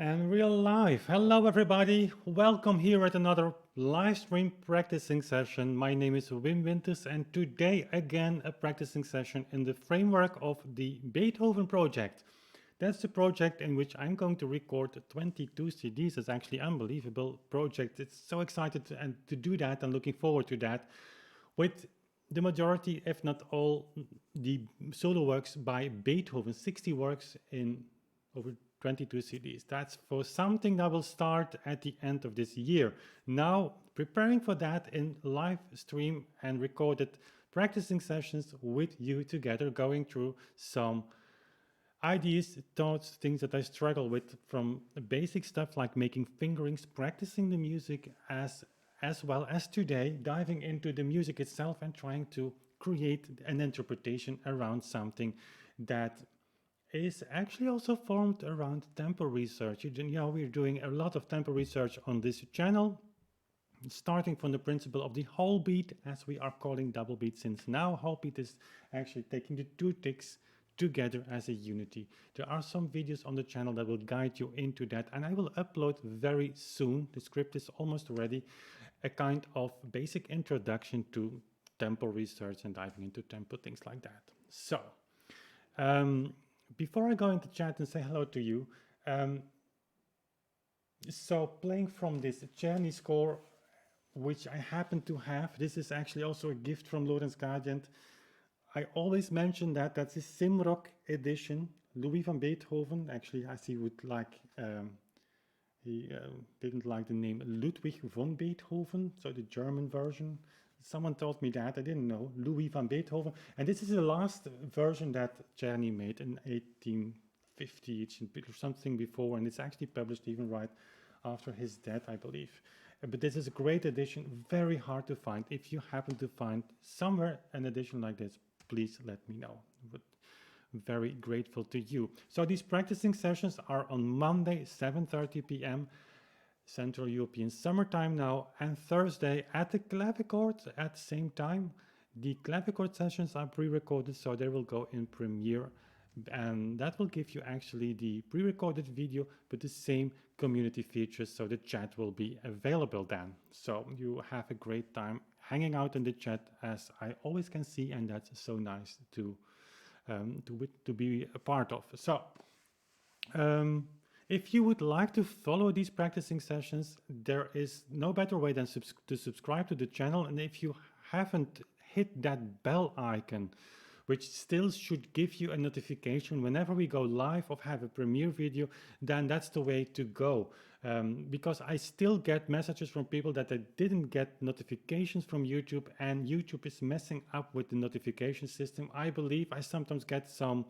And real life. Hello, everybody. Welcome here at another live stream practicing session. My name is Wim Winters, and today again a practicing session in the framework of the Beethoven project. That's the project in which I'm going to record 22 CDs. It's actually unbelievable project. It's so excited to do that and looking forward to that. With the majority, if not all, the solo works by Beethoven, 60 works in over 22 CDs. That's for something that will start at the end of this year. Now, preparing for that in live stream and recorded practicing sessions with you together, going through some ideas, thoughts, things that I struggle with, from basic stuff like making fingerings, practicing the music, as well as today diving into the music itself and trying to create an interpretation around something that is actually also formed around tempo research. We're doing a lot of tempo research on this channel, starting from the principle of the whole beat, as we are calling double beat, since now whole beat is actually taking the two ticks together as a unity. There are some videos on the channel that will guide you into that, and I will upload very soon. The script is almost ready, a kind of basic introduction to tempo research and diving into tempo, things like that. So, before I go into chat and say hello to you, so playing from this Czerny score, which I happen to have, this is actually also a gift from Lorenz Gradient. I always mention that that's a Simrock edition, Louis van Beethoven. Actually, as he would like, he didn't like the name Ludwig von Beethoven, so the German version. Someone told me that, I didn't know, Louis van Beethoven. And this is the last version that Czerny made in 1850 or something before, and it's actually published even right after his death, I believe. But this is a great edition, very hard to find. If you happen to find somewhere an edition like this, please let me know. But very grateful to you. So these practicing sessions are on Monday, 7:30 p.m. Central European summertime now, and Thursday at the clavichord at the same time. The clavichord sessions are pre-recorded, so they will go in Premiere, and that will give you actually the pre-recorded video, but the same community features, so the chat will be available then. So you have a great time hanging out in the chat, as I always can see, and that's so nice to be a part of. So. If you would like to follow these practicing sessions, there is no better way than to subscribe to the channel. And if you haven't hit that bell icon, which still should give you a notification whenever we go live or have a premiere video, then that's the way to go. Because I still get messages from people that they didn't get notifications from YouTube, and YouTube is messing up with the notification system. I believe I sometimes get some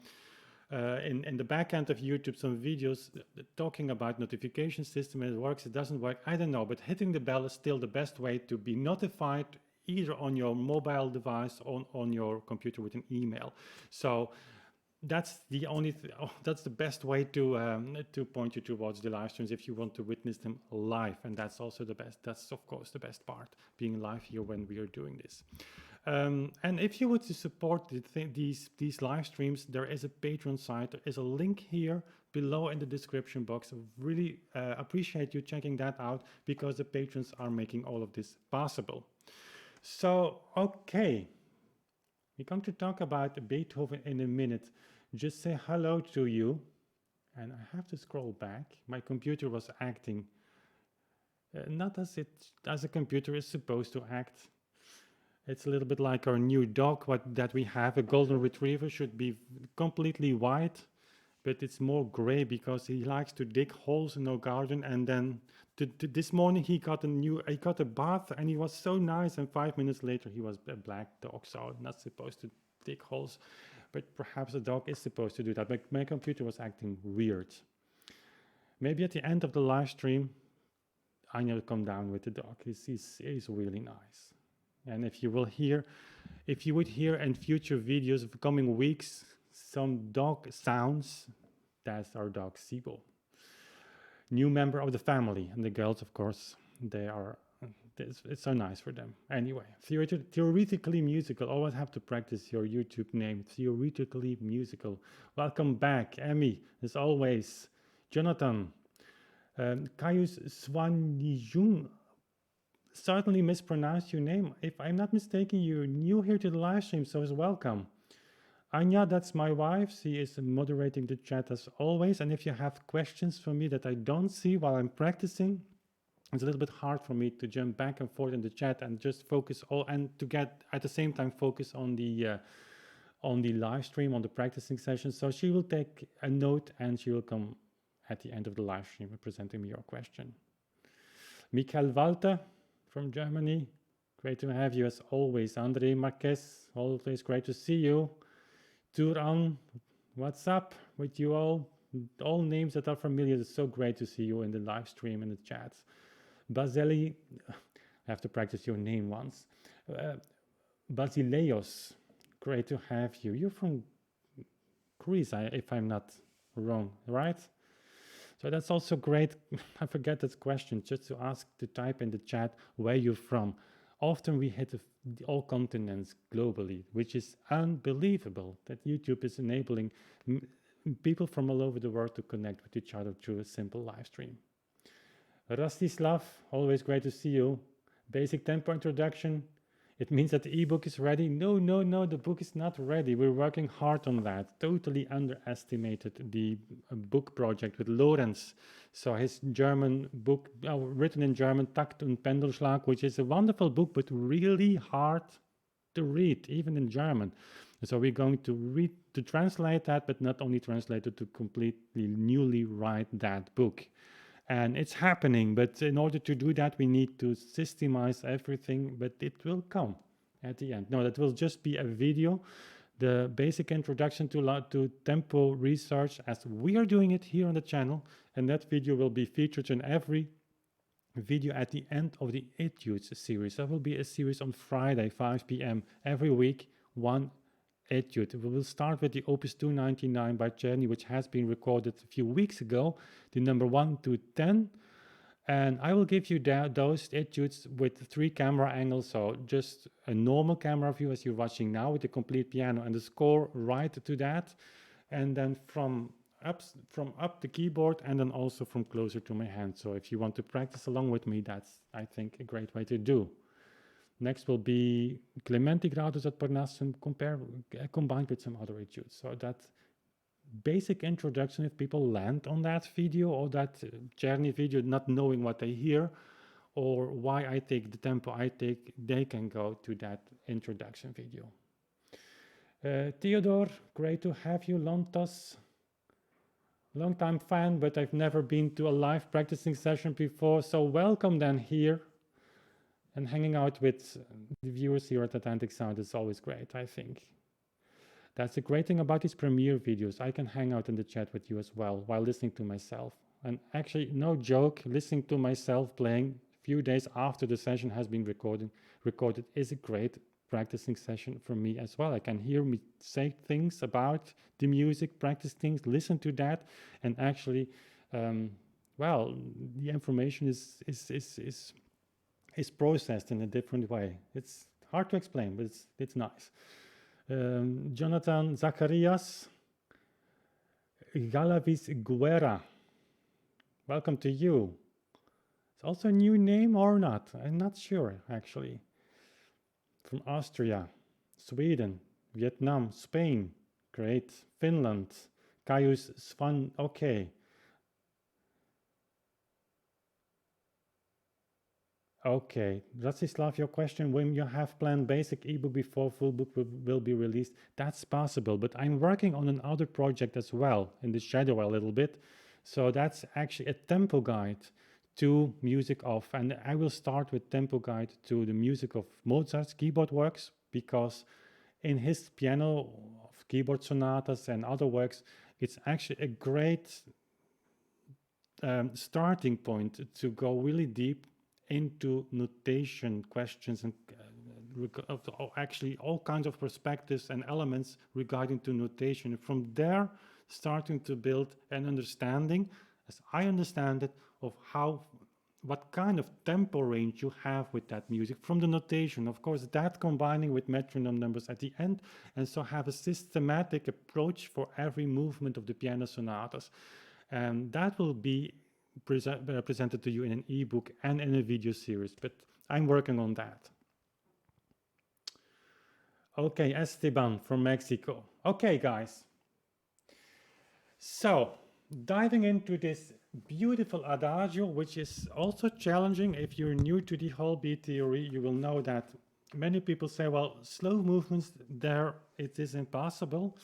in the back end of YouTube, some videos talking about notification system, and it works, it doesn't work, I don't know, but hitting the bell is still the best way to be notified, either on your mobile device or on your computer with an email. So that's the only that's the best way to point you towards the live streams if you want to witness them live, and that's also the best. That's of course the best part, being live here when we are doing this. And if you would to support these live streams, there is a Patreon site. There is a link here below in the description box. I really appreciate you checking that out, because the patrons are making all of this possible. So, okay, we're going to talk about Beethoven in a minute. Just say hello to you. And I have to scroll back. My computer was acting not as a computer is supposed to act. It's a little bit like our new dog that we have. A golden retriever should be completely white, but it's more gray because he likes to dig holes in our garden. And then this morning he got a bath, and he was so nice. And 5 minutes later he was a black dog, so not supposed to dig holes. But perhaps a dog is supposed to do that. But my computer was acting weird. Maybe at the end of the live stream, I need to come down with the dog. He's really nice. And if you would hear in future videos of the coming weeks some dog sounds, that's our dog Sibo. New member of the family, and the girls, of course, it's so nice for them. Anyway, theoretically musical. Always have to practice your YouTube name. Theoretically musical. Welcome back, Emmy, as always. Jonathan, Caius Swanijung, certainly mispronounced your name. If I'm not mistaken, you're new here to the live stream, so it's welcome. Anya, that's my wife. She is moderating the chat as always. And if you have questions for me that I don't see while I'm practicing, it's a little bit hard for me to jump back and forth in the chat and just focus and to get at the same time focus on the live stream, on the practicing session. So she will take a note and she will come at the end of the live stream presenting me your question. Michael Walter from Germany, great to have you as always. Andre Marquez, always great to see you. Turan, what's up with you all? All names that are familiar. It's so great to see you in the live stream and the chats. Baseli, I have to practice your name once. Basileos, great to have you. You're from Greece, if I'm not wrong, right? So that's also great. I forget this question, just to ask to type in the chat where you're from. Often we hit all continents globally, which is unbelievable that YouTube is enabling people from all over the world to connect with each other through a simple live stream. Rastislav, always great to see you. Basic tempo introduction. It means that the ebook is ready. No, the book is not ready. We're working hard on that. Totally underestimated the book project with Lorenz. So his German book, written in German, Takt und Pendelschlag, which is a wonderful book, but really hard to read, even in German. So we're going to translate that, but not only translate it, to completely newly write that book. And it's happening, but in order to do that, we need to systemize everything, but it will come at the end. No, that will just be a video, the basic introduction to tempo research as we are doing it here on the channel. And that video will be featured in every video at the end of the Etudes series. That will be a series on Friday, 5 p.m. every week, one etude. We will start with the opus 299 by Czerny, which has been recorded a few weeks ago, the number 1 to 10. And I will give you those etudes with 3 camera angles, so just a normal camera view as you're watching now with the complete piano and the score right to that. And then from up the keyboard, and then also from closer to my hand. So if you want to practice along with me, that's, I think, a great way to do. Next will be Clementi Gradus ad Parnassum combined with some other etudes. So that basic introduction, if people land on that video or that Czerny video not knowing what they hear or why I take the tempo I take, they can go to that introduction video. Theodore, great to have you. Lontos, long-time fan, but I've never been to a live practicing session before, so welcome then here. And hanging out with the viewers here at Atlantic Sound is always great, I think. That's the great thing about these premiere videos. I can hang out in the chat with you as well while listening to myself. And actually, no joke, listening to myself playing a few days after the session has been recorded is a great practicing session for me as well. I can hear me say things about the music, practice things, listen to that, and actually, well, the information is processed in a different way. It's hard to explain, but it's nice. Jonathan Zacharias Galavis Guerra, welcome to you. It's also a new name or not? I'm not sure, actually. From Austria, Sweden, Vietnam, Spain, great, Finland, Caius Svan, okay. Okay, Rastislav, your question, when you have planned basic ebook before full book will be released, that's possible, but I'm working on another project as well, in the shadow a little bit. So that's actually a tempo guide to music of, and I will start with tempo guide to the music of Mozart's keyboard works, because in his piano of keyboard sonatas and other works, it's actually a great starting point to go really deep into notation questions and actually all kinds of perspectives and elements regarding to notation. From there, starting to build an understanding, as I understand it, of what kind of tempo range you have with that music from the notation. Of course, that combining with metronome numbers at the end, and so have a systematic approach for every movement of the piano sonatas. And that will be presented to you in an ebook and in a video series, but I'm working on that. Okay, Esteban from Mexico. Okay, guys. So, diving into this beautiful Adagio, which is also challenging. If you're new to the whole beat theory, you will know that many people say, well, slow movements, there it is impossible.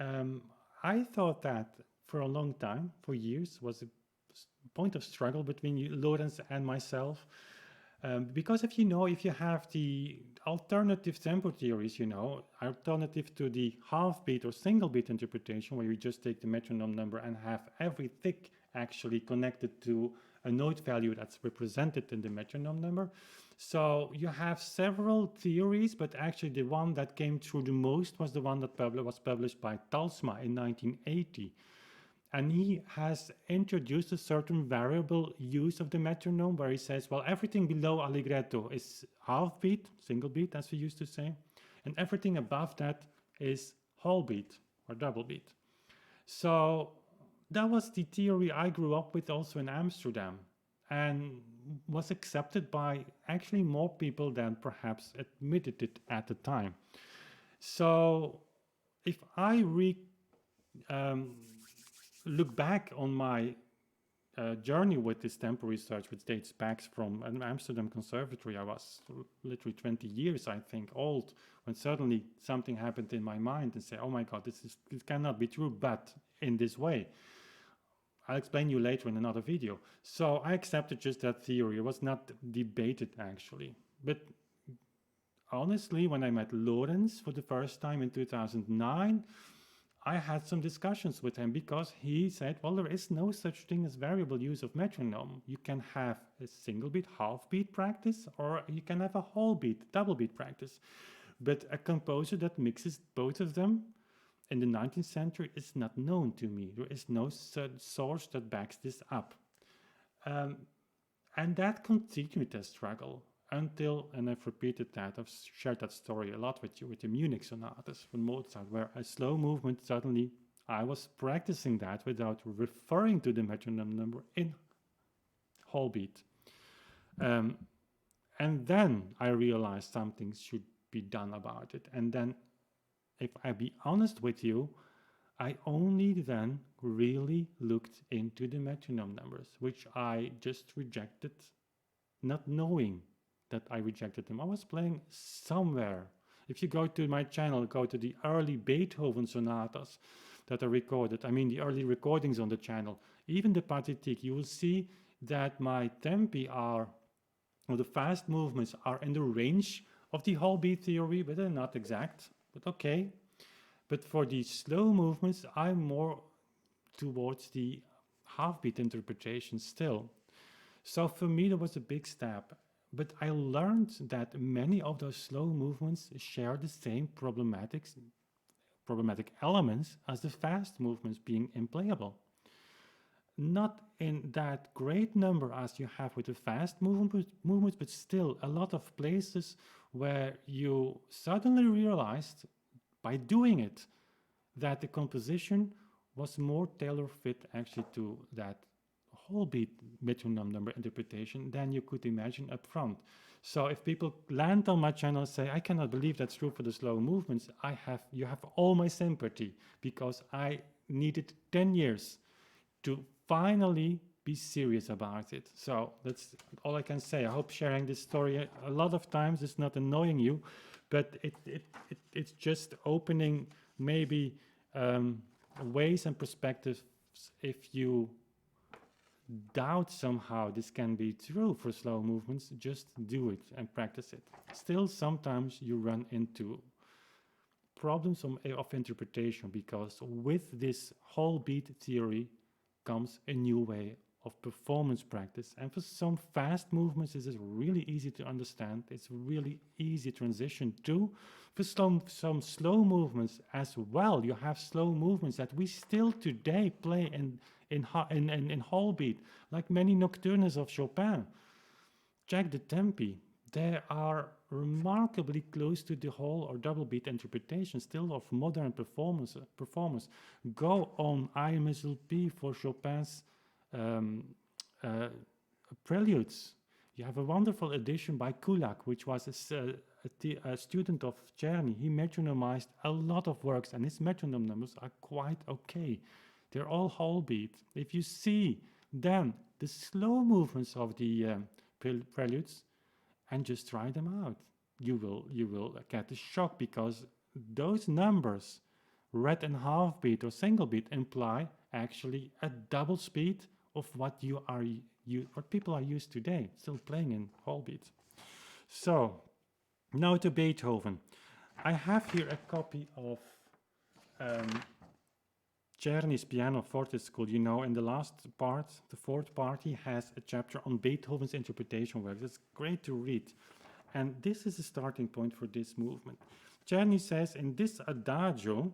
I thought that for a long time, for years, was a point of struggle between Lorenz and myself. Because if you have the alternative tempo theories, alternative to the half beat or single beat interpretation, where you just take the metronome number and have every tick actually connected to a note value that's represented in the metronome number. So you have several theories, but actually the one that came through the most was the one that was published by Talsma in 1980. And he has introduced a certain variable use of the metronome where he says, well, everything below allegretto is half beat, single beat, as we used to say, and everything above that is whole beat or double beat. So that was the theory I grew up with also in Amsterdam, and was accepted by actually more people than perhaps admitted it at the time. So if I look back on my journey with this tempo research, which dates back from an Amsterdam conservatory, I was literally 20 years, I think, old, when suddenly something happened in my mind and say, oh my God, this cannot be true, but in this way. I'll explain you later in another video. So I accepted just that theory. It was not debated, actually. But honestly, when I met Lorenz for the first time in 2009, I had some discussions with him because he said, well, there is no such thing as variable use of metronome. You can have a single beat, half beat practice, or you can have a whole beat, double beat practice. But a composer that mixes both of them in the 19th century is not known to me. There is no source that backs this up. And that continued as struggle until, and I've repeated that, I've shared that story a lot with you, with the Munich sonatas from Mozart, where a slow movement, suddenly I was practicing that without referring to the metronome number in whole beat. And then I realized something should be done about it. And then, if I be honest with you, I only then really looked into the metronome numbers, which I just rejected, not knowing that I rejected them. I was playing somewhere. If you go to my channel, go to the early Beethoven sonatas that are recorded, I mean the early recordings on the channel, even the Pathétique, you will see that my tempi are, or the fast movements are in the range of the whole beat theory, but they're not exact, but okay. But for the slow movements, I'm more towards the half beat interpretation still. So for me, that was a big step. But I learned that many of those slow movements share the same problematic elements as the fast movements, being implayable. Not in that great number as you have with the fast movements, but still a lot of places where you suddenly realized by doing it that the composition was more tailor-fit actually to that whole beat metronome number interpretation than you could imagine up front. So if people land on my channel and say, I cannot believe that's true for the slow movements, you have all my sympathy, because I needed 10 years to finally be serious about it. So that's all I can say. I hope sharing this story a lot of times is not annoying you, but it's just opening maybe ways and perspectives. If you doubt somehow this can be true for slow movements, just do it and practice it. Still, sometimes you run into problems of interpretation, because with this whole beat theory comes a new way of performance practice. And for some fast movements, this is really easy to understand. It's really easy transition to. For some slow movements as well, you have slow movements that we still today play in whole beat, like many nocturnes of Chopin. Check the tempi. They are remarkably close to the whole or double beat interpretation still of modern performers. Go on IMSLP for Chopin's preludes. You have a wonderful edition by Kulak, which was a student of Czerny. He metronomized a lot of works, and his metronome numbers are quite okay. They're all whole beat. If you see then the slow movements of the preludes and just try them out, you will get a shock, because those numbers, red and half beat or single beat, imply actually a double speed of what what people are used today, still playing in whole beat. So now to Beethoven. I have here a copy of Czerny's Piano Forte School. You know, in the last part, the fourth part, he has a chapter on Beethoven's interpretation works. It's great to read. And this is the starting point for this movement. Czerny says, in this Adagio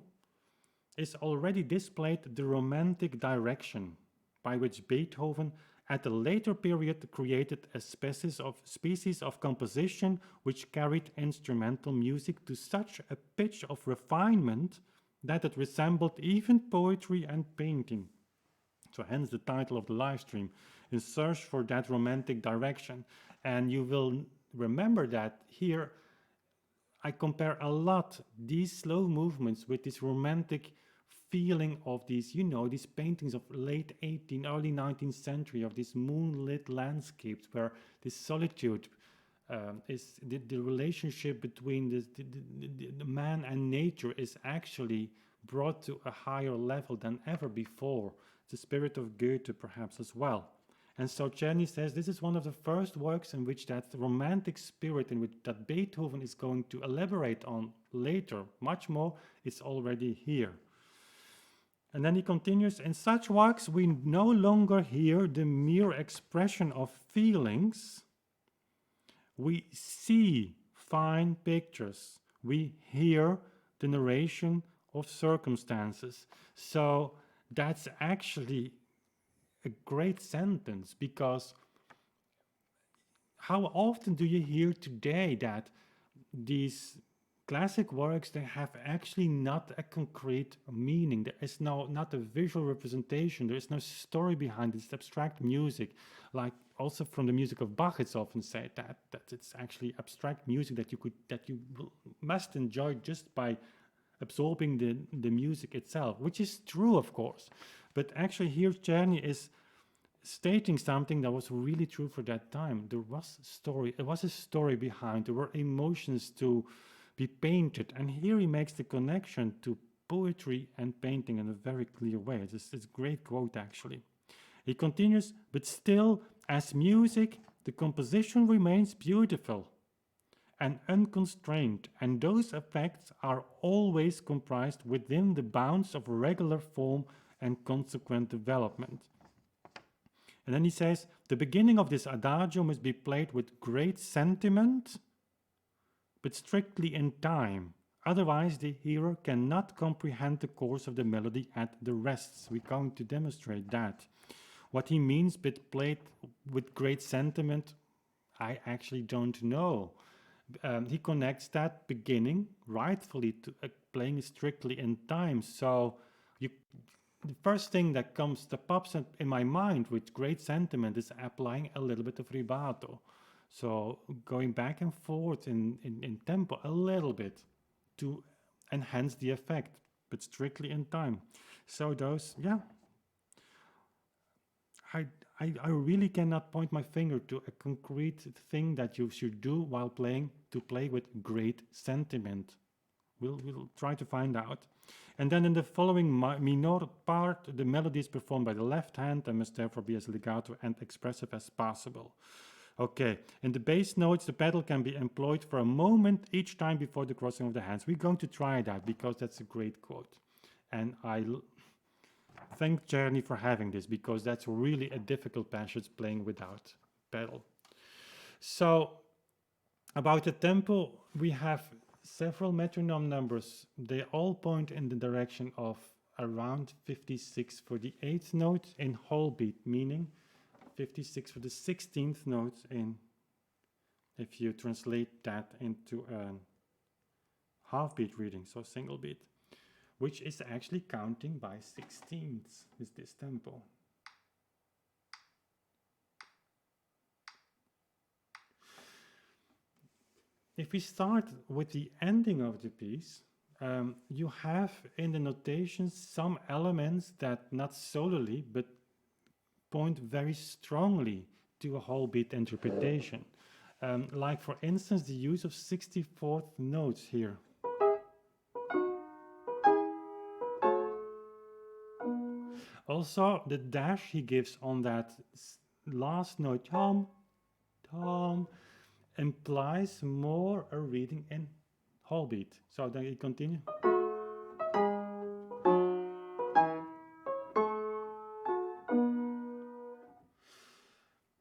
is already displayed the romantic direction by which Beethoven at a later period created a species of composition which carried instrumental music to such a pitch of refinement that it resembled even poetry and painting. So hence the title of the live stream, in search for that romantic direction. And you will remember that here I compare a lot these slow movements with this romantic feeling of these, you know, these paintings of late 18th, early 19th century, of these moonlit landscapes where this solitude is the relationship between the man and nature is actually brought to a higher level than ever before. The spirit of Goethe perhaps as well. And so Czerny says this is one of the first works in which that romantic spirit, in which that Beethoven is going to elaborate on later, much more, is already here. And then he continues, in such works we no longer hear the mere expression of feelings. We see fine pictures. We hear the narration of circumstances. So that's actually a great sentence, because how often do you hear today that these classic works, they have actually not a concrete meaning. There is not a visual representation. There is no story behind it. It's abstract music. Like also from the music of Bach, it's often said that it's actually abstract music that you must enjoy just by absorbing the music itself, which is true, of course. But actually here Czerny is stating something that was really true for that time. There was a story. It was a story behind. There were emotions to be painted, and here he makes the connection to poetry and painting in a very clear way. It's a great quote, actually. He continues, but still, as music, the composition remains beautiful and unconstrained, and those effects are always comprised within the bounds of regular form and consequent development. And then he says, the beginning of this Adagio must be played with great sentiment, but strictly in time. Otherwise, the hearer cannot comprehend the course of the melody at the rests. We're going to demonstrate that. What he means by played with great sentiment, I actually don't know. He connects that beginning rightfully to playing strictly in time. So the first thing that pops in my mind with great sentiment is applying a little bit of rubato. So going back and forth in tempo a little bit to enhance the effect, but strictly in time. So those, yeah. I really cannot point my finger to a concrete thing that you should do while playing to play with great sentiment. We'll try to find out. And then in the following minor part, the melody is performed by the left hand and must therefore be as legato and expressive as possible. Okay, in the bass notes, the pedal can be employed for a moment each time before the crossing of the hands. We're going to try that because that's a great quote. And I thank Czerny for having this, because that's really a difficult passage playing without pedal. So about the tempo, we have several metronome numbers. They all point in the direction of around 56 for the 8th note in whole beat, meaning 56 for the 16th note in, if you translate that into a half beat reading, so single beat, which is actually counting by 16ths with this tempo. If we start with the ending of the piece, you have in the notations some elements that not solely, but point very strongly to a whole beat interpretation. Like for instance, the use of 64th notes here. Also, the dash he gives on that last note, tom, tom, implies more a reading in whole beat. So then you continue.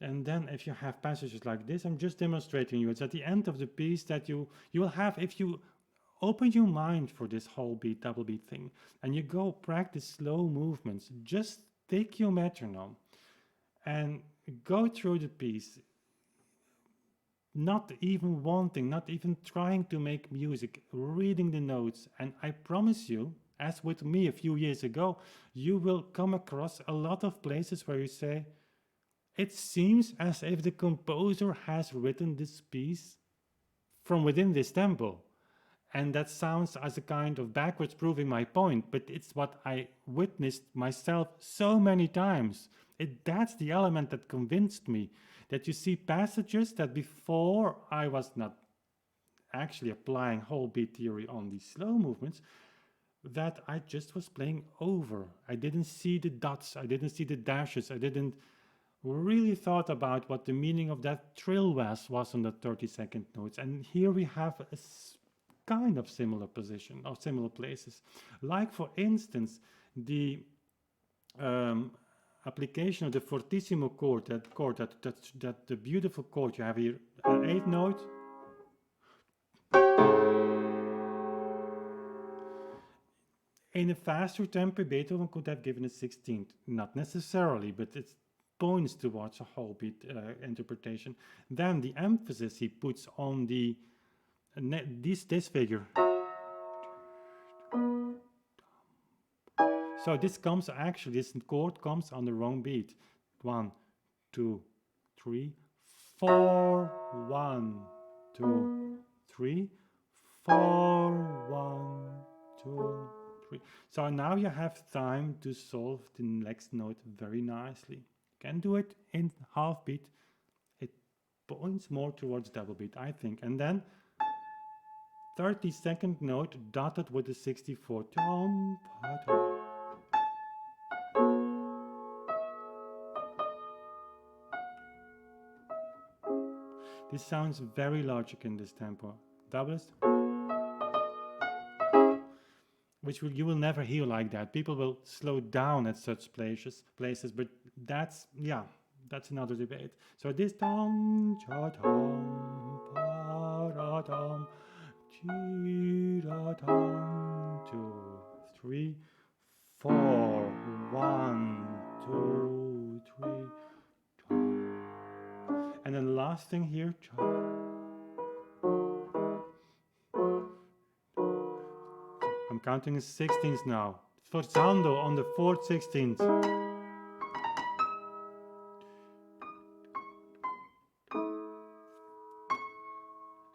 And then if you have passages like this, I'm just demonstrating you. It's at the end of the piece that you will have, if you open your mind for this whole beat, double beat thing, and you go practice slow movements, just take your metronome and go through the piece, not even wanting, not even trying to make music, reading the notes. And I promise you, as with me a few years ago, you will come across a lot of places where you say, it seems as if the composer has written this piece from within this tempo. And that sounds as a kind of backwards proving my point, but it's what I witnessed myself so many times. That's the element that convinced me, that you see passages that before I was not actually applying whole beat theory on these slow movements, that I just was playing over. I didn't see the dots, I didn't see the dashes, I didn't really thought about what the meaning of that trill was on the 30-second notes. And here we have a kind of similar position or similar places. Like for instance, the application of the fortissimo chord, that the beautiful chord you have here, an 8th note. In a faster tempo, Beethoven could have given a 16th, not necessarily, but it points towards a whole beat interpretation. Then the emphasis he puts on the this figure. So this comes actually, this chord comes on the wrong beat. 1, 2, 3, 4, 1, 2, 3, 4, 1, 2, 3. So now you have time to solve the next note very nicely. You can do it in half beat. It points more towards double beat, I think. And then 32nd note dotted with the 64. This sounds very logic in this tempo. Doublest, which you will never hear like that. People will slow down at such places, but that's another debate. So this tom, cha tom, pa ra tom, chi ra tom, 2, 3, 4, 1, 2, 3. And then the last thing here, I'm counting as 16ths now. Forzando on the 4th 16th.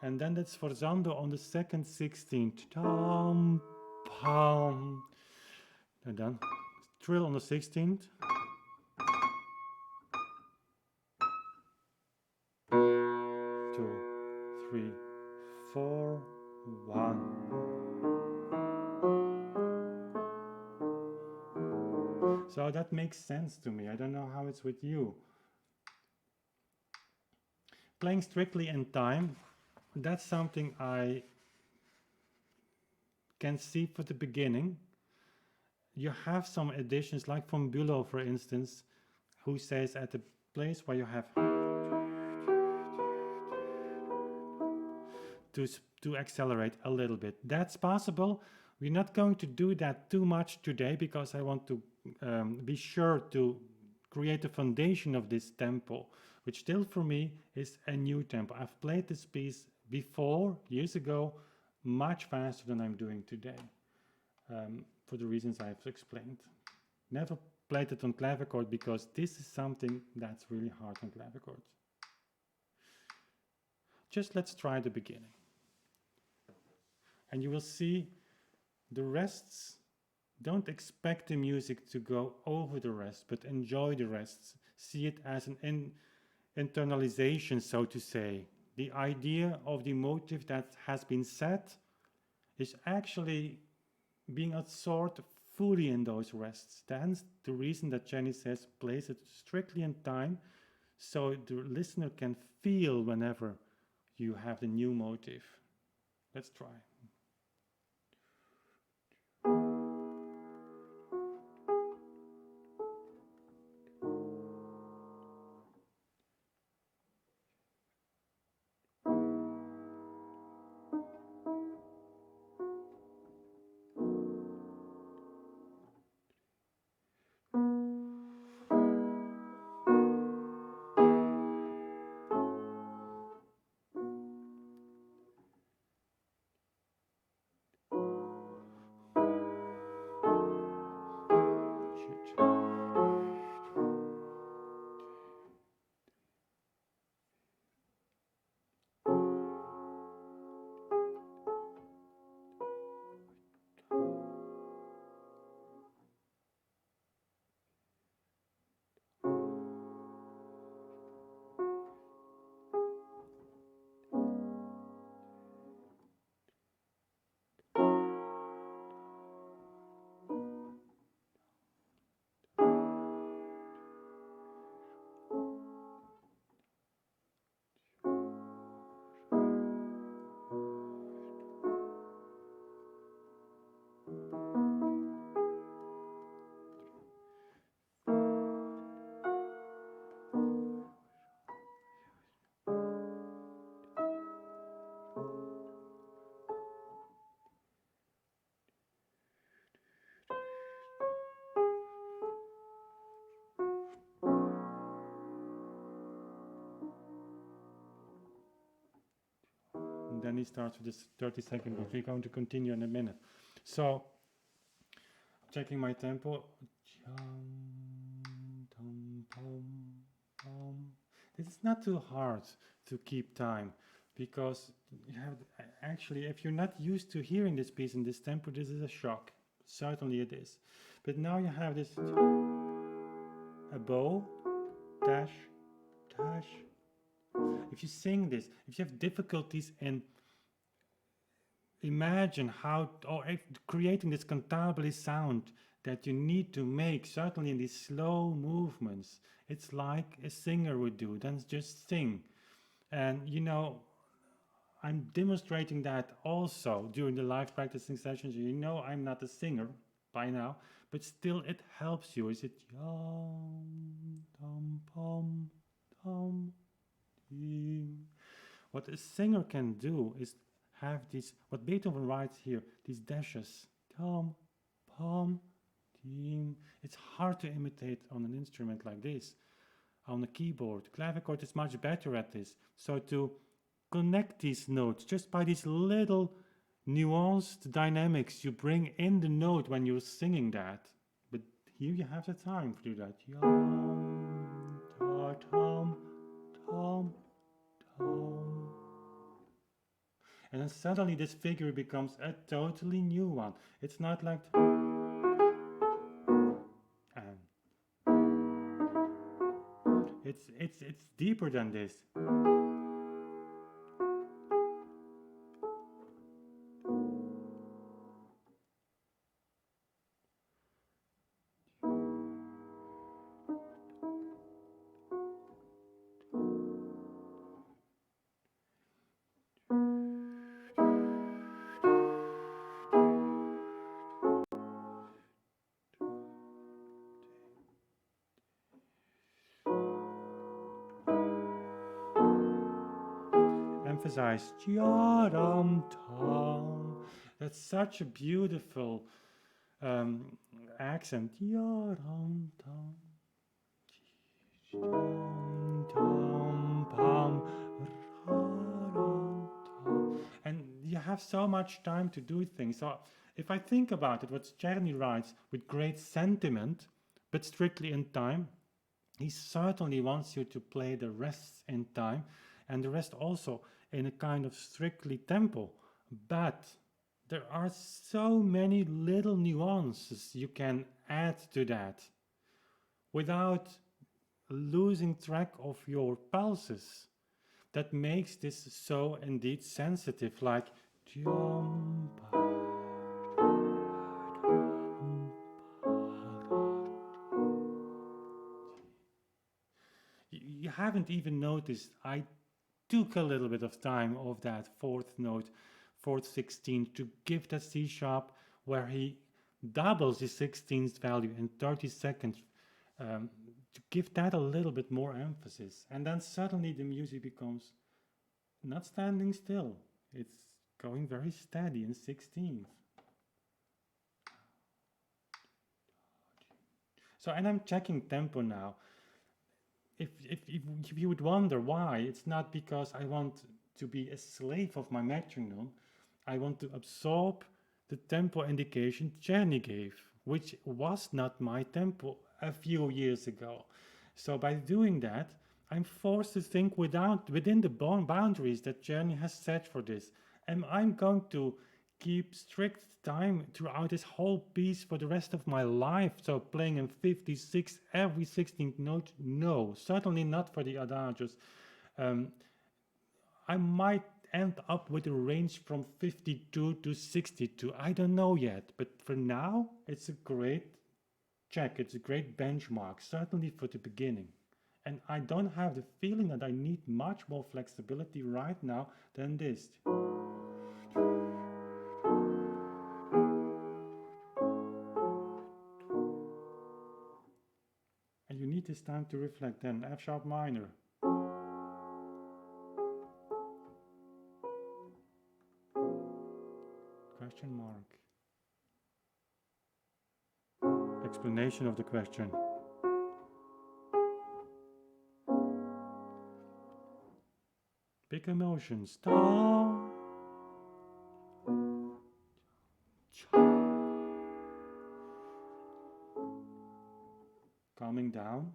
And then that's forzando on the 2nd 16th. Tom, pom. And then trill on the 16th. 2, 3, 4, 1. So that makes sense to me. I don't know how it's with you. Playing strictly in time, that's something I can see for the beginning. You have some additions, like from Bülow, for instance, who says at the place where you have to accelerate a little bit. That's possible. We're not going to do that too much today because I want to be sure to create a foundation of this tempo, which still for me is a new tempo. I've played this piece before, years ago, much faster than I'm doing today, for the reasons I've explained. Never played it on clavichord because this is something that's really hard on clavichords. Just let's try the beginning. And you will see the rests. Don't expect the music to go over the rest, but enjoy the rests. See it as an internalization, so to say. The idea of the motive that has been set is actually being absorbed fully in those rests. That's the reason that Czerny says plays it strictly in time, so the listener can feel whenever you have the new motive. Let's try. And then he starts with this 30-second, but we're going to continue in a minute. So, checking my tempo. This is not too hard to keep time, because you have actually, if you're not used to hearing this piece in this tempo, this is a shock. Certainly it is. But now you have this a bow, dash, dash. If you sing this, if you have difficulties in imagine how, or creating this cantabile sound that you need to make, certainly in these slow movements, it's like a singer would do, then just sing. And you know, I'm demonstrating that also during the live practicing sessions. You know, I'm not a singer by now, but still it helps you. Is it yum, dum, pom, dum, ding? What a singer can do is have these, what Beethoven writes here, these dashes, dum, pom, ding. It's hard to imitate on an instrument like this, on a keyboard. Clavichord is much better at this. So to connect these notes just by these little nuanced dynamics you bring in the note when you're singing that. But here you have the time to do that. Yum, da, tum, tum, tum. And then suddenly this figure becomes a totally new one. It's not like it's deeper than this. Emphasize dum. That's such a beautiful accent. Dum, pam, and you have so much time to do things. So if I think about it, what Czerny writes with great sentiment, but strictly in time, he certainly wants you to play the rests in time, and the rest also in a kind of strictly tempo. But There are so many little nuances you can add to that without losing track of your pulses. That makes this so indeed sensitive, like you haven't even noticed I took a little bit of time of that fourth note, fourth 16th, to give that C sharp where he doubles his 16th value in 30 seconds, to give that a little bit more emphasis. And then suddenly the music becomes not standing still. It's going very steady in 16th. So, and I'm checking tempo now. If you would wonder why, it's not because I want to be a slave of my metronome. I want to absorb the tempo indication Czerny gave, which was not my tempo a few years ago. So by doing that, I'm forced to think within the boundaries that Czerny has set for this. And I'm going to keep strict time throughout this whole piece for the rest of my life. So playing in 56 every 16th note? No, certainly not for the Adagios. I might end up with a range from 52 to 62. I don't know yet, but for now, it's a great check. It's a great benchmark, certainly for the beginning. And I don't have the feeling that I need much more flexibility right now than this. And you need this time to reflect then. F sharp minor. Question mark. Explanation of the question. Big emotions. Down. Calming down.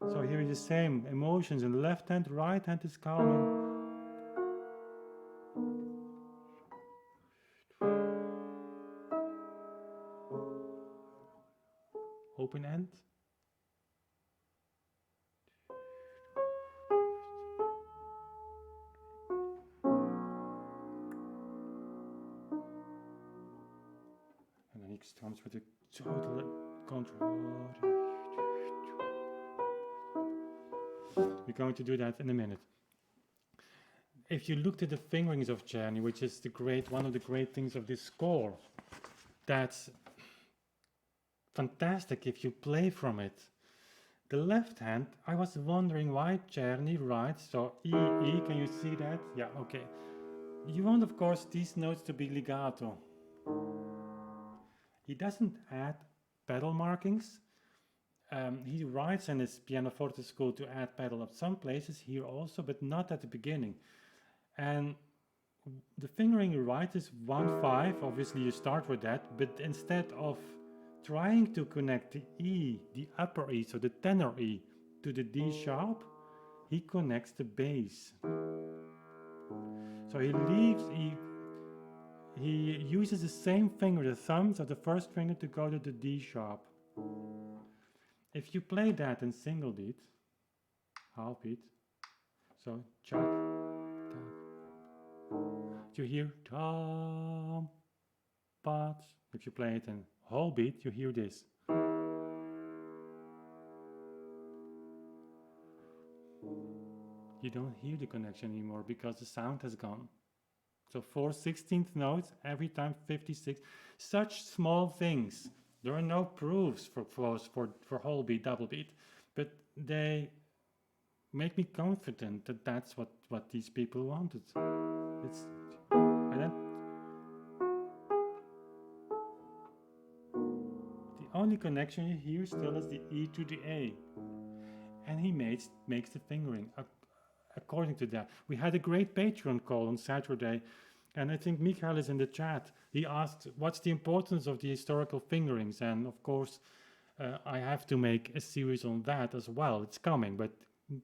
So here is the same emotions in the left hand, right hand is calming. Open end. And then he starts with a total control. We're going to do that in a minute. If you looked at the fingerings of Czerny, which is one of the great things of this score, that's fantastic if you play from it. The left hand, I was wondering why Czerny writes, so E, E, can you see that? Yeah, okay. You want, of course, these notes to be legato. He doesn't add pedal markings. He writes in his pianoforte school to add pedal at some places, here also, but not at the beginning. And the fingering you write is 1-5, obviously you start with that, but instead of trying to connect the E, the upper E, so the tenor E, to the D sharp, he connects the bass. So he uses the same finger, the thumbs of the first finger, to go to the D sharp. If you play that in single beat, half beat, so chuck, tap, you hear tom, but if you play it in whole beat, you hear this. You don't hear the connection anymore because the sound has gone. So 4 16th notes every time 56. Such small things. There are no proofs for whole beat, double beat, but they make me confident that that's what these people wanted. And then the only connection you hear still is the E to the A, and he makes the fingering according to that. We had a great Patreon call on Saturday And I think Michael is in the chat. He asked, what's the importance of the historical fingerings? And of course, I have to make a series on that as well. It's coming, but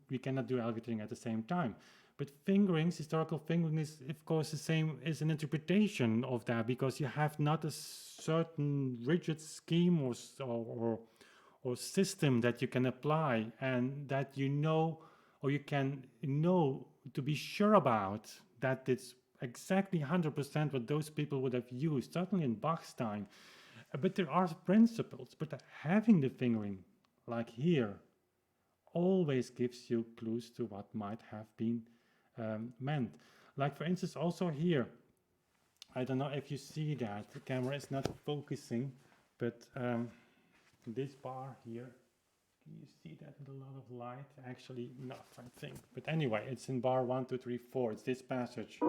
we cannot do everything at the same time. But fingerings, historical fingering is, of course, the same as an interpretation of that, because you have not a certain rigid scheme or system that you can apply and that you know, or you can know to be sure about that it's exactly 100% what those people would have used, certainly in Bach's time. But there are principles, but having the fingering, like here, always gives you clues to what might have been meant. Like for instance, also here, I don't know if you see that, the camera is not focusing, but this bar here, can you see that with a lot of light? Actually not, I think. But anyway, it's in bar 1, 2, 3, 4, it's this passage.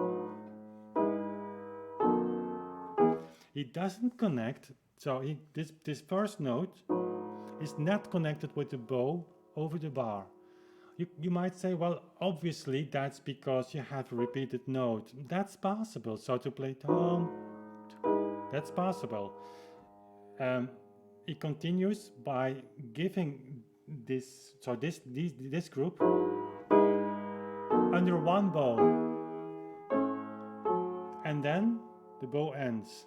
It doesn't connect, so this first note is not connected with the bow over the bar. You might say, well, obviously that's because you have a repeated note. That's possible. So to play tom, that's possible. It continues by giving this, so this group under one bow, and then the bow ends.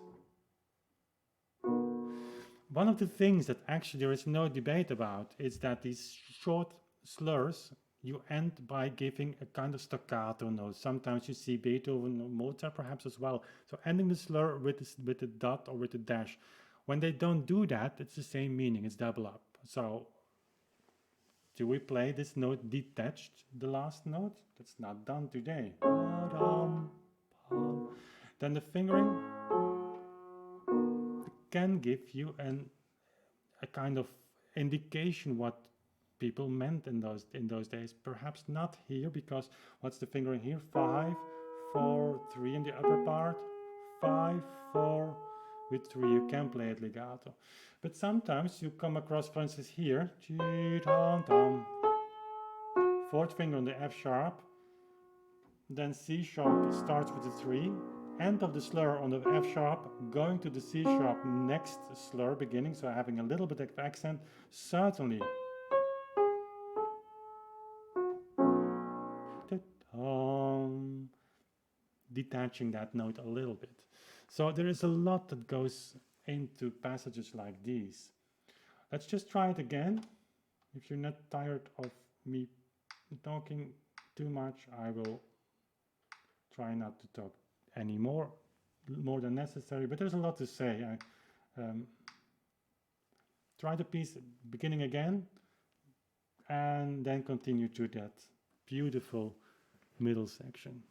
One of the things that actually there is no debate about is that these short slurs you end by giving a kind of staccato note. Sometimes you see Beethoven or Mozart perhaps as well. So ending the slur with a dot or with a dash. When they don't do that, it's the same meaning, it's double up. So do we play this note detached, the last note? That's not done today. Then the fingering can give you a kind of indication what people meant in those days. Perhaps not here, because what's the fingering here? 5, 4, 3 in the upper part, 5, 4 with 3. You can play it legato. But sometimes you come across, for instance, here, fourth finger on the F sharp, then C sharp starts with the 3, end of the slur on the F sharp, going to the C sharp next slur beginning, so having a little bit of accent, certainly. Detaching that note a little bit. So there is a lot that goes into passages like these. Let's just try it again. If you're not tired of me talking too much, I will try not to talk any more than necessary, but there's a lot to say. Try the piece beginning again, and then continue to that beautiful middle section.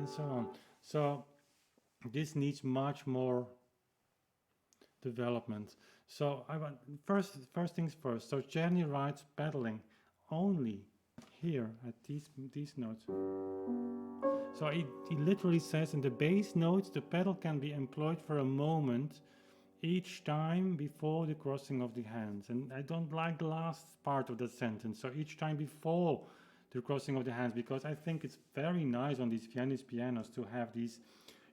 and so on. So this needs much more development. So I want first things first. So Czerny writes pedaling only here at these notes. So he literally says in the bass notes the pedal can be employed for a moment each time before the crossing of the hands. And I don't like the last part of that sentence. So each time before the crossing of the hands, because I think it's very nice on these pianist pianos to have these,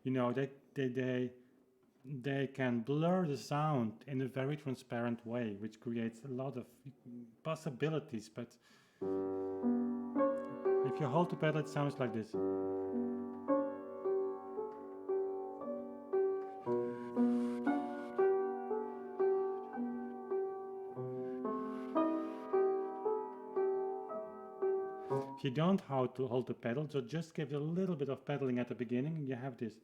you know, they can blur the sound in a very transparent way, which creates a lot of possibilities. But if you hold the pedal, it sounds like this. If you don't know how to hold the pedal, so just give a little bit of pedaling at the beginning, and you have this.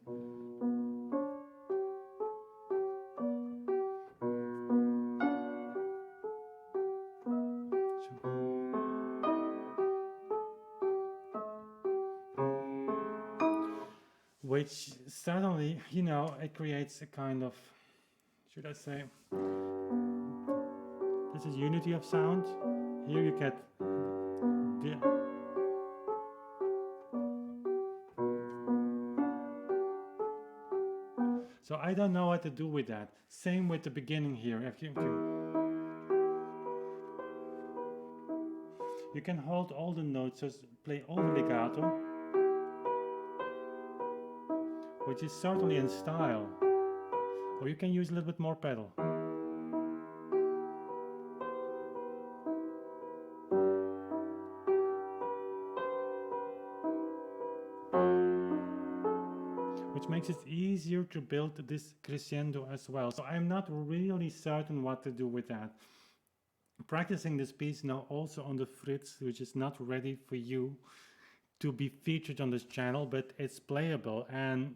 Which suddenly, you know, it creates a kind of, should I say, this is unity of sound. Here you get the so I don't know what to do with that. Same with the beginning here. If you can hold all the notes, just play over legato, which is certainly in style. Or you can use a little bit more pedal. Which makes it easier to build this crescendo as well. So I'm not really certain what to do with that. Practicing this piece now also on the Fritz, which is not ready for you to be featured on this channel, but it's playable and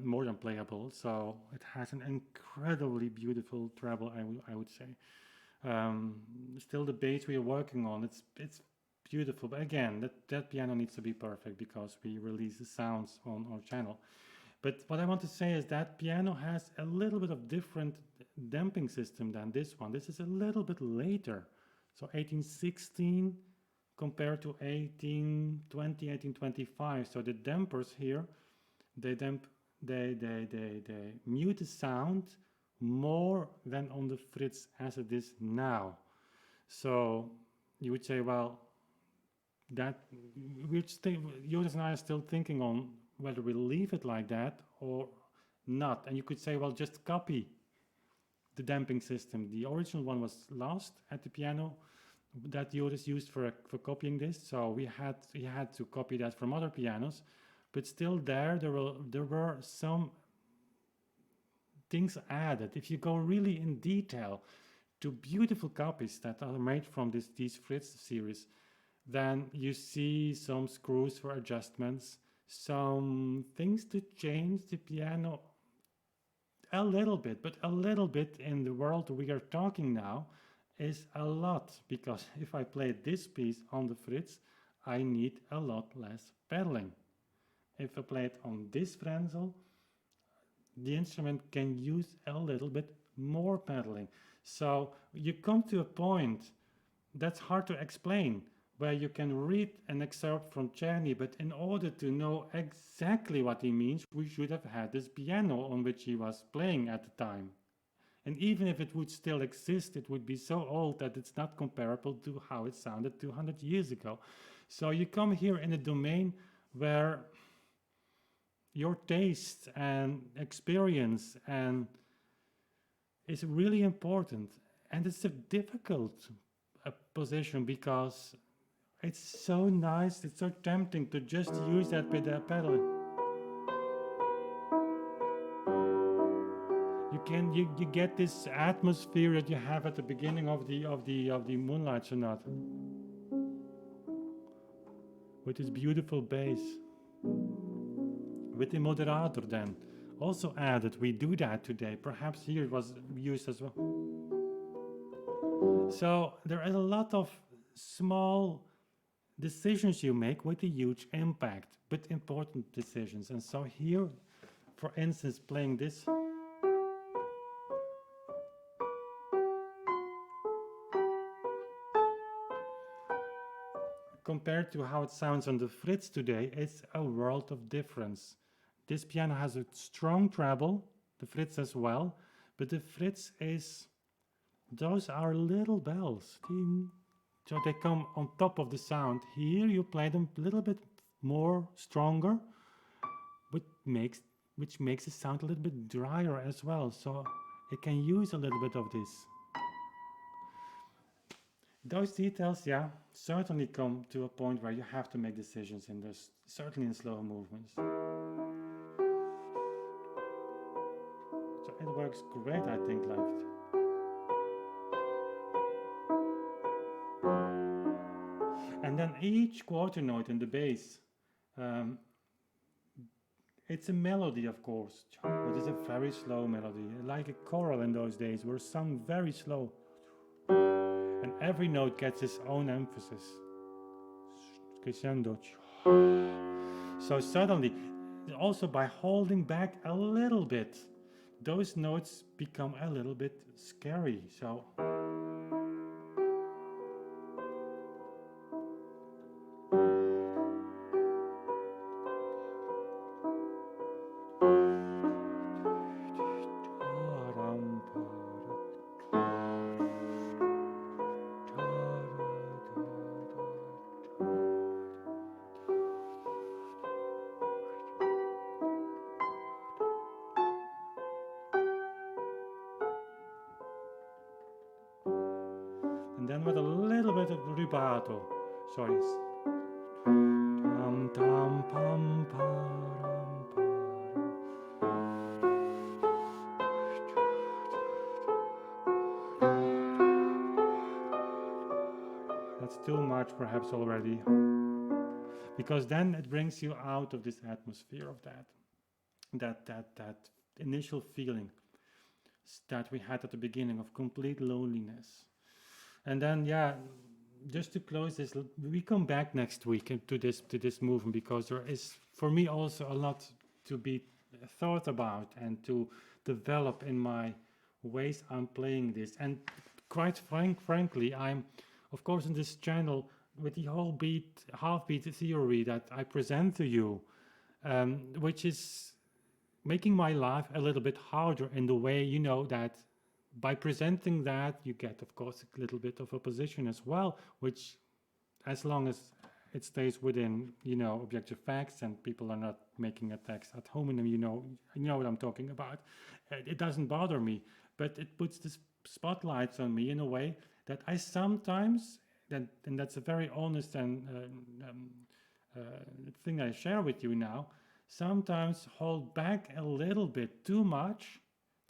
more than playable. So it has an incredibly beautiful treble, I would say. Still the bass we are working on, it's beautiful. But again, that piano needs to be perfect because we release the sounds on our channel. But what I want to say is that piano has a little bit of different damping system than this one. This is a little bit later. So 1816 compared to 1820, 1825. So the dampers here, they mute the sound more than on the Fritz as it is now. So you would say, well, that Joris and I are still thinking on whether we leave it like that or not. And you could say, well, just copy the damping system. The original one was lost at the piano that Joris used for copying this. So he had to copy that from other pianos, but still there were some things added. If you go really in detail to beautiful copies that are made from these Fritz series, then you see some screws for adjustments, some things to change the piano a little bit, but a little bit in the world we are talking now is a lot, because if I play this piece on the Fritz, I need a lot less pedaling. If I play it on this Frenzel, the instrument can use a little bit more pedaling. So you come to a point that's hard to explain, where you can read an excerpt from Czerny, but in order to know exactly what he means, we should have had this piano on which he was playing at the time. And even if it would still exist, it would be so old that it's not comparable to how it sounded 200 years ago. So you come here in a domain where your taste and experience and is really important. And it's a difficult position because it's so nice, it's so tempting to just use that with the pedal. You get this atmosphere that you have at the beginning of the Moonlight Sonata with this beautiful bass. With the moderator then also added. We do that today. Perhaps here it was used as well. So there is a lot of small decisions you make with a huge impact, but important decisions. And so here, for instance, playing this, compared to how it sounds on the Fritz today, it's a world of difference. This piano has a strong treble, the Fritz as well, but the Fritz is, those are little bells. Ding. So they come on top of the sound. Here you play them a little bit more stronger, which makes it sound a little bit drier as well. So it can use a little bit of this. Those details, yeah, certainly come to a point where you have to make decisions in this, certainly in slow movements. So it works great, I think, like. And then each quarter note in the bass, it's a melody, of course, but it's a very slow melody, like a choral in those days, were sung very slow. And every note gets its own emphasis. So suddenly, also by holding back a little bit, those notes become a little bit scary. So and then with a little bit of rubato. Sorry. That's too much perhaps already. Because then it brings you out of this atmosphere of that initial feeling that we had at the beginning of complete loneliness. And then, yeah, just to close this, we come back next week to this movement, because there is, for me, also a lot to be thought about and to develop in my ways I'm playing this. And quite frankly, I'm, of course, in this channel with the whole half-beat theory that I present to you, which is making my life a little bit harder in the way, you know, that by presenting that, you get, of course, a little bit of opposition as well, which, as long as it stays within, you know, objective facts and people are not making attacks ad hominem, you know what I'm talking about. It doesn't bother me, but it puts the spotlights on me in a way that I sometimes, and that's a very honest and thing I share with you now, sometimes hold back a little bit too much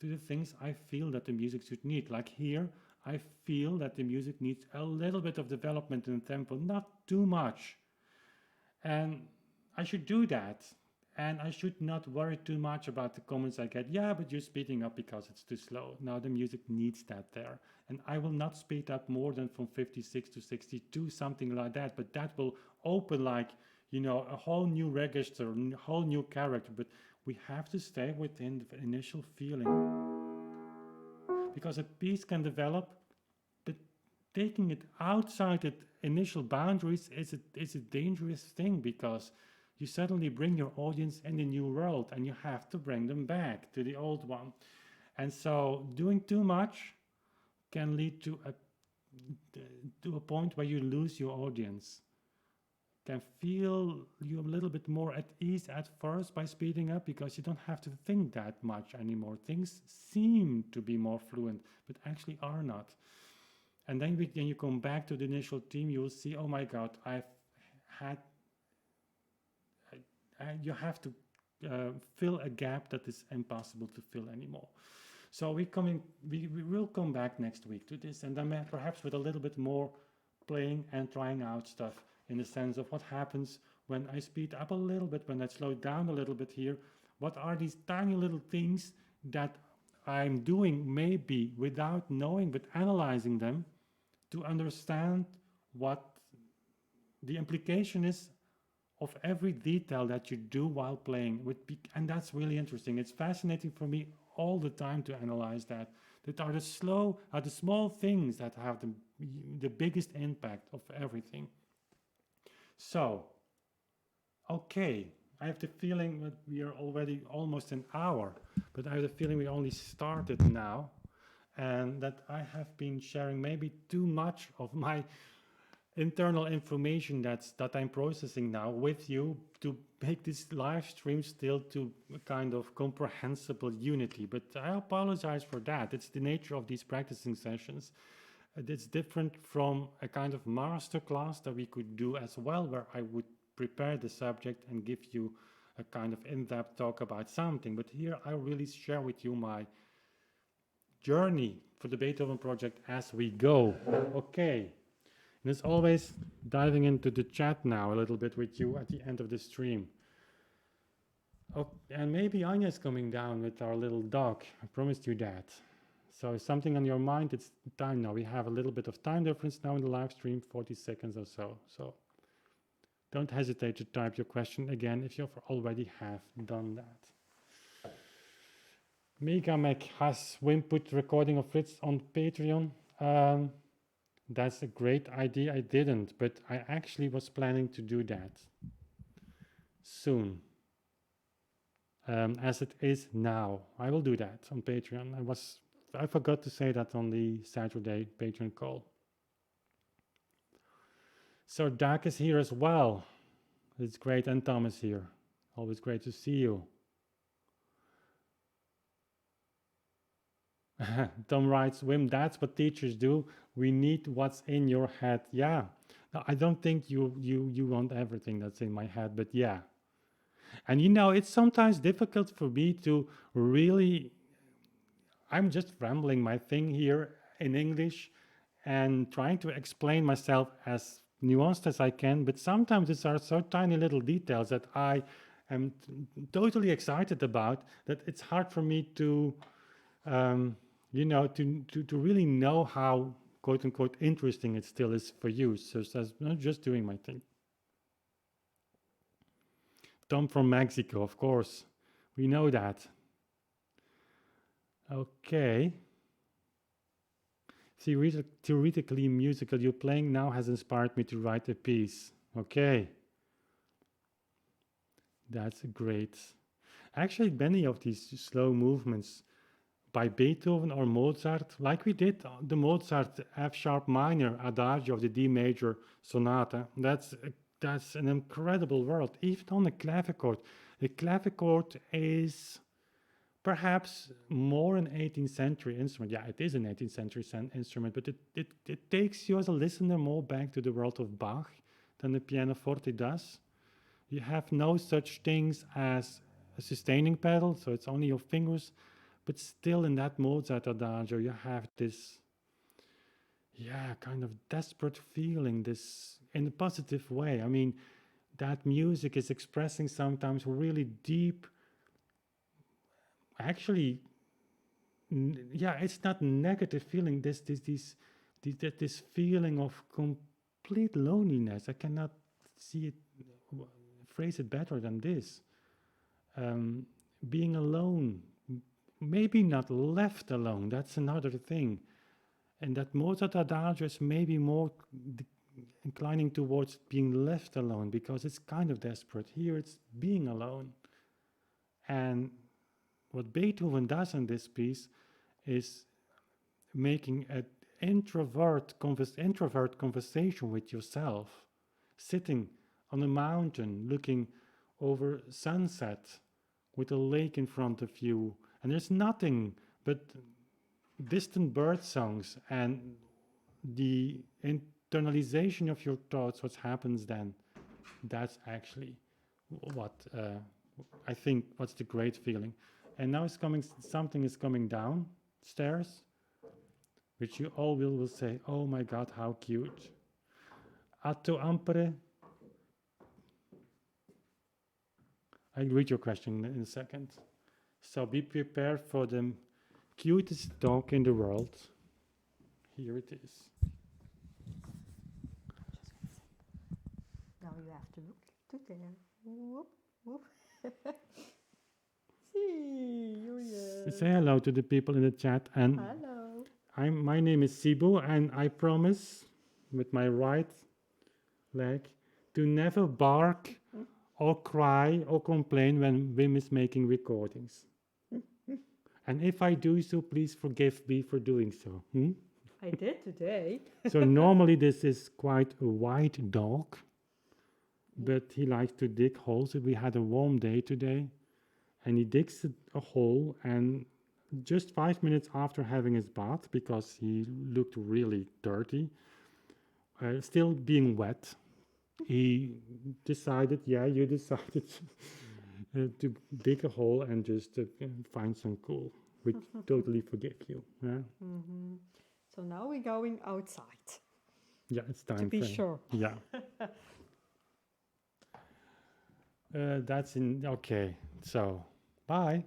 to the things I feel that the music should need. Like here, I feel that the music needs a little bit of development in tempo, not too much. And I should do that. And I should not worry too much about the comments I get. Yeah, but you're speeding up because it's too slow. Now the music needs that there. And I will not speed up more than from 56 to 62, something like that. But that will open, like, you know, a whole new register, a whole new character. But we have to stay within the initial feeling. Because a piece can develop, but taking it outside the initial boundaries is a dangerous thing, because you suddenly bring your audience in the new world and you have to bring them back to the old one. And so doing too much can lead to a point where you lose your audience. Can feel you a little bit more at ease at first by speeding up, because you don't have to think that much anymore. Things seem to be more fluent, but actually are not. And then when you come back to the initial theme, you will see, oh my God, you have to fill a gap that is impossible to fill anymore. So we will come back next week to this, and then perhaps with a little bit more playing and trying out stuff, in the sense of what happens when I speed up a little bit, when I slow down a little bit here. What are these tiny little things that I'm doing, maybe without knowing, but analyzing them to understand what the implication is of every detail that you do while playing, and that's really interesting. It's fascinating for me all the time to analyze that. That are the small things that have the biggest impact of everything. So, okay, I have the feeling that we are already almost an hour, but I have the feeling we only started now, and that I have been sharing maybe too much of my internal information that I'm processing now with you to make this live stream still to a kind of comprehensible unity. But I apologize for that. It's the nature of these practicing sessions. It's different from a kind of master class that we could do as well, where I would prepare the subject and give you a kind of in-depth talk about something. But here I really share with you my journey for the Beethoven project as we go. Okay. And as always, diving into the chat now a little bit with you at the end of the stream. Oh, and maybe Anya's coming down with our little dog. I promised you that. So if something on your mind, it's time now. We have a little bit of time difference now in the live stream, 40 seconds or so. So don't hesitate to type your question again if you already have done that. Megamek has Wim put recording of Fritz on Patreon. That's a great idea. I didn't, but I actually was planning to do that soon. As it is now, I will do that on Patreon. I forgot to say that on the Saturday Patreon call. So Dak is here as well. It's great, and Tom is here. Always great to see you. Tom writes, Wim, that's what teachers do. We need what's in your head. Yeah. No, I don't think you want everything that's in my head, but yeah. And it's sometimes difficult for me to really, I'm just rambling my thing here in English and trying to explain myself as nuanced as I can, but sometimes these are so tiny little details that I am totally excited about that it's hard for me to to really know how quote unquote interesting it still is for you. So I'm not just doing my thing. Tom from Mexico, of course. We know that. Okay. Theoretically musical you're playing now has inspired me to write a piece. Okay. That's great. Actually, many of these slow movements by Beethoven or Mozart, like we did the Mozart F sharp minor Adagio of the D major sonata, that's an incredible world, even on the clavichord. The clavichord is perhaps more an 18th century instrument. Yeah, it is an 18th century instrument, but it takes you as a listener more back to the world of Bach than the pianoforte does. You have no such things as a sustaining pedal, so it's only your fingers. But still in that Mozart Adagio, you have this, kind of desperate feeling, this in a positive way. I mean, that music is expressing sometimes really deep, actually, it's not negative feeling, this feeling of complete loneliness. I cannot phrase it better than this. Being alone, maybe not left alone, that's another thing. And that Mozart Adagio is maybe more inclining towards being left alone because it's kind of desperate. Here it's being alone. And what Beethoven does in this piece is making an introvert conversation with yourself, sitting on a mountain looking over sunset with a lake in front of you, and there's nothing but distant bird songs and the internalization of your thoughts. What happens then? That's actually what I think what's the great feeling. And now something is coming downstairs, which you all will say, oh my God, how cute. Atto ampere. I'll read your question in a second. So be prepared for the cutest dog in the world. Here it is. have to look to there. Whoop, whoop. See, Julian. Say hello to the people in the chat. And Hello. my name is Sibu, and I promise with my right leg to never bark or cry or complain when Wim is making recordings. And if I do so, please forgive me for doing so. I did today. So normally this is quite a white dog, but he likes to dig holes. We had a warm day today, and he digs a hole, and just 5 minutes after having his bath, because he looked really dirty, still being wet, he decided, you decided to dig a hole and just find some coal. We totally forgive you. Yeah? So now we're going outside. Yeah, it's time to be frame. sure. Yeah. That's in, okay. So, bye.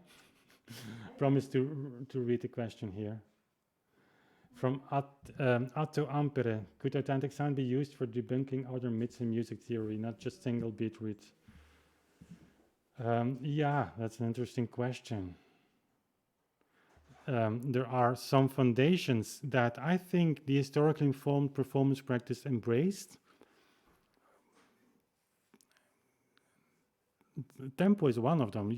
Promise to read the question here. From Atto Ampere. Could authentic sound be used for debunking other myths in music theory, not just single beat read? Yeah, that's an interesting question. There are some foundations that I think the historically informed performance practice embraced. Tempo is one of them.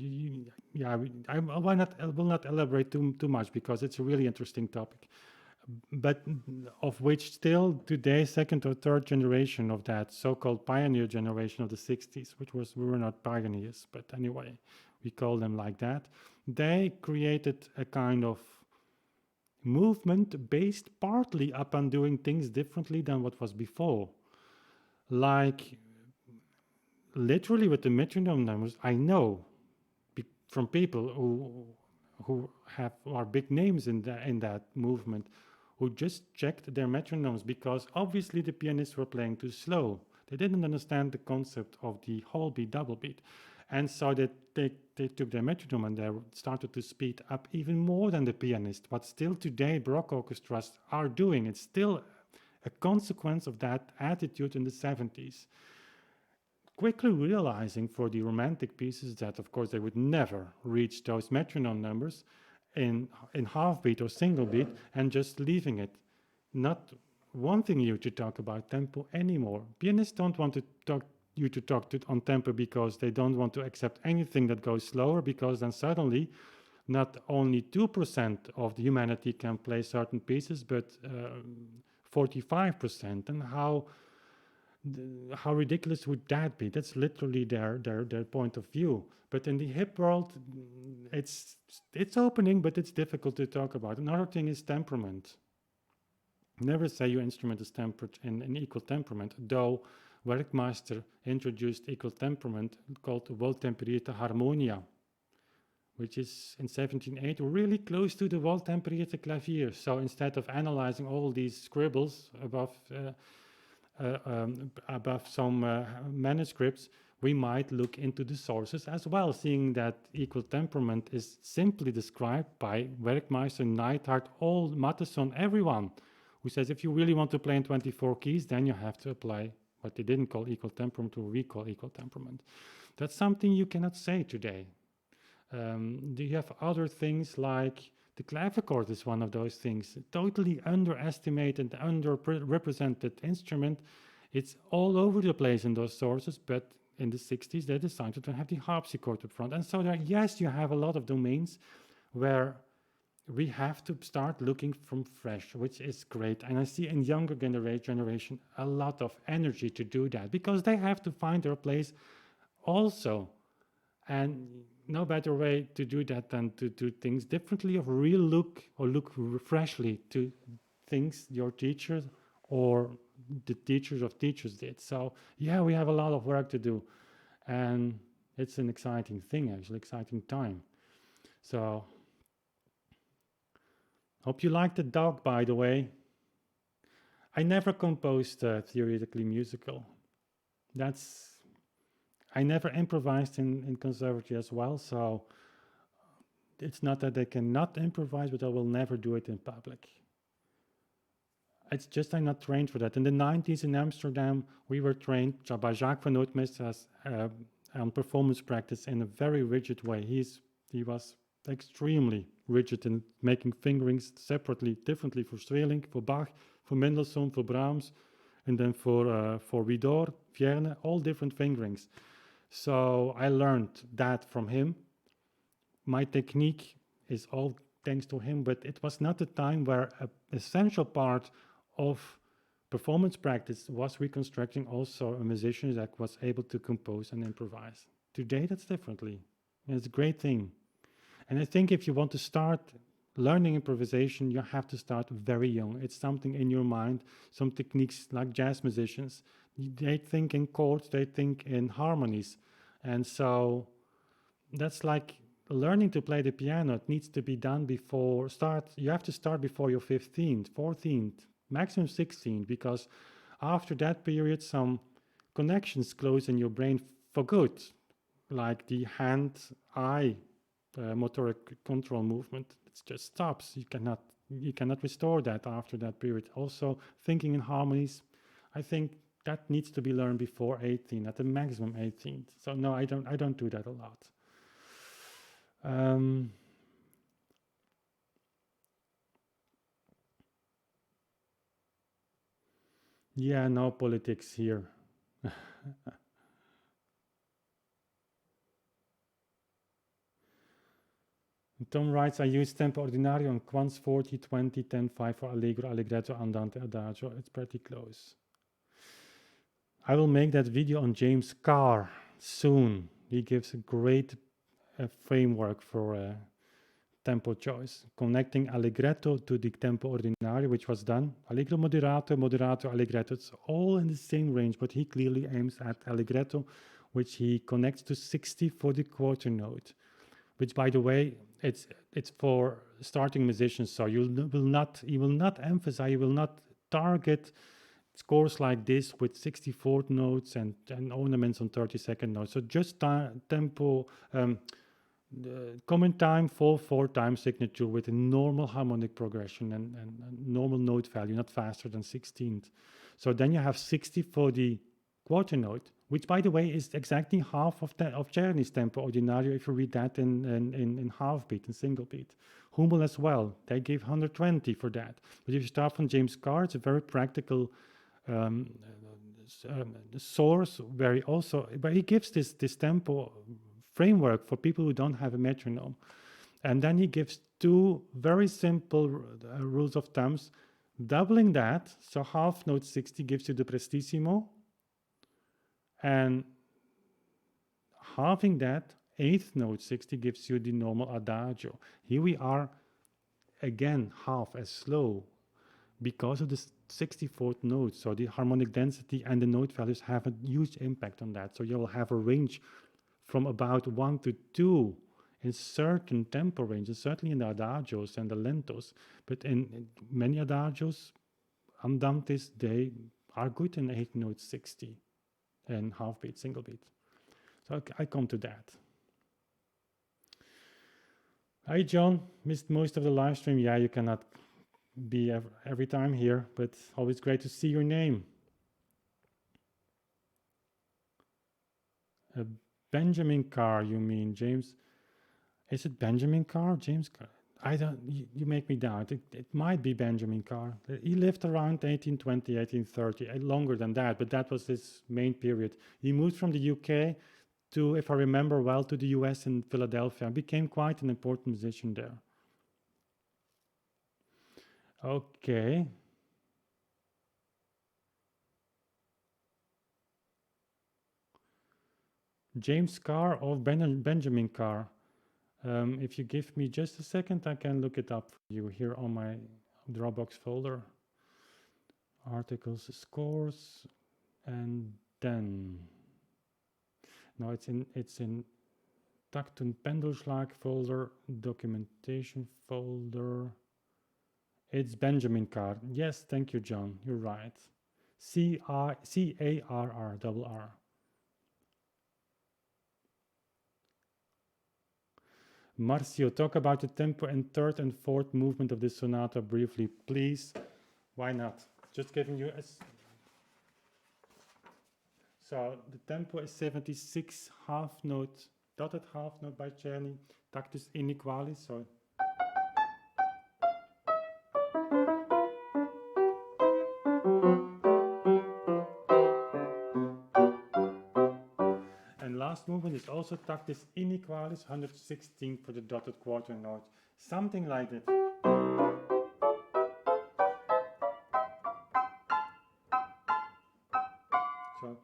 I will not elaborate too much because it's a really interesting topic. But of which still today, second or third generation of that so-called pioneer generation of the 60s, we were not pioneers, but anyway, we call them like that. They created a kind of movement based partly upon doing things differently than what was before. Like literally with the metronome numbers, I know from people who are big names in that movement, who just checked their metronomes because obviously the pianists were playing too slow. They didn't understand the concept of the whole beat, double beat. And so they took their metronome and they started to speed up even more than the pianist. What still today Baroque orchestras are doing, it's still a consequence of that attitude in the 70s. Quickly realizing for the romantic pieces that, of course, they would never reach those metronome numbers in half beat or single beat, and just leaving it, not wanting you to talk about tempo anymore. Pianists don't want to talk on tempo because they don't want to accept anything that goes slower, because then suddenly not only 2% of the humanity can play certain pieces, but 45%. And how ridiculous would that be? That's literally their point of view. But in the hip world, it's opening, but it's difficult to talk about. Another thing is temperament. Never say your instrument is tempered in equal temperament, though Werkmeister introduced equal temperament called wohltemperierte Harmonia, which is in 1708 really close to the wohltemperierte Klavier. So instead of analyzing all these scribbles above some manuscripts, we might look into the sources as well, seeing that equal temperament is simply described by Werkmeister, Neidhardt, all Mattheson, everyone, who says if you really want to play in 24 keys, then you have to apply what they didn't call equal temperament, or we call equal temperament. That's something you cannot say today. Do you have other things like the clavichord is one of those things, totally underestimated, underrepresented instrument. It's all over the place in those sources, but in the 60s they decided to have the harpsichord up front. And so there, yes, you have a lot of domains where we have to start looking from fresh, which is great. And I see in younger generation a lot of energy to do that, because they have to find their place also. And no better way to do that than to do things differently, or look freshly to things your teachers or the teachers of teachers did. So yeah, we have a lot of work to do, and it's an exciting thing, actually, exciting time. So hope you liked the dog, by the way. I never composed theoretically musical. I never improvised in conservatory as well, so it's not that I cannot improvise, but I will never do it in public. it's just I'm not trained for that. In the 90s in Amsterdam, we were trained by Jacques van Nootmeesters on performance practice in a very rigid way. He was extremely rigid in making fingerings separately, differently for Streeling, for Bach, for Mendelssohn, for Brahms, and then for Widor, Czerny, all different fingerings. So I learned that from him. My technique is all thanks to him, but it was not a time where an essential part of performance practice was reconstructing also a musician that was able to compose and improvise. Today, that's differently. And it's a great thing. And I think if you want to start learning improvisation, you have to start very young. It's something in your mind. Some techniques like jazz musicians, they think in chords, they think in harmonies. And so that's like learning to play the piano. It needs to be done before you have to start before your 15th, 14th, maximum 16th, because after that period, some connections close in your brain for good, like the hand-eye motoric control movement. It just stops. You cannot restore that after that period. Also, thinking in harmonies, I think that needs to be learned before 18, at the maximum 18th. So no, I don't do that a lot. Yeah, no politics here. Tom writes, I use tempo ordinario on quants 40, 20, 10, 5 for allegro, allegretto, andante, adagio. It's pretty close. I will make that video on James Carr soon. He gives a great framework for tempo choice, connecting allegretto to the tempo ordinario, which was done. Allegro moderato, moderato, allegretto. It's all in the same range, but he clearly aims at allegretto, which he connects to 60 for the quarter note, which, by the way, it's for starting musicians. So you will not emphasize, you will not target scores like this with 64th notes and ornaments on 32nd notes. So just tempo, common time, full 4 time signature with a normal harmonic progression and normal note value, not faster than 16th. So then you have 60 for the quarter note, which, by the way, is exactly half of Czerny's tempo ordinario if you read that in half beat and single beat. Hummel as well, they gave 120 for that. But if you start from James Carr, it's a very practical source where he gives this tempo framework for people who don't have a metronome. And then he gives 2 very simple rules of thumbs, doubling that, so half note 60 gives you the prestissimo, and halving that, 8th note 60 gives you the normal adagio. Here we are again half as slow because of the 64th note. So the harmonic density and the note values have a huge impact on that. So you will have a range from about 1 to 2 in certain tempo ranges, certainly in the adagios and the lentos. But in many adagios, andantes, they are good in 8 note 60 and half beat, single beat. So I come to that. Hi, John. Missed most of the live stream. Yeah, you cannot be every time here, but always great to see your name. Benjamin Carr, you mean, James? Is it Benjamin Carr? James Carr? I don't, you make me doubt. It might be Benjamin Carr. He lived around 1820, 1830, longer than that, but that was his main period. He moved from the UK to, if I remember well, to the US in Philadelphia, became quite an important musician there. Okay. James Carr or Benjamin Carr. If you give me just a second, I can look it up for you here on my Dropbox folder. Articles, scores, and then no, it's in Takt und Pendelschlag folder, documentation folder. It's Benjamin Carr. Yes, thank you, John. You're right. C-A-R-R. Marcio, talk about the tempo and 3rd and 4th movement of this sonata briefly, please. Why not? just giving you a... So the tempo is 76 half note, dotted half note by Czerny, tactus inequalis, so... And last movement is also tactus inequalis, 116 for the dotted quarter note. Something like that. So.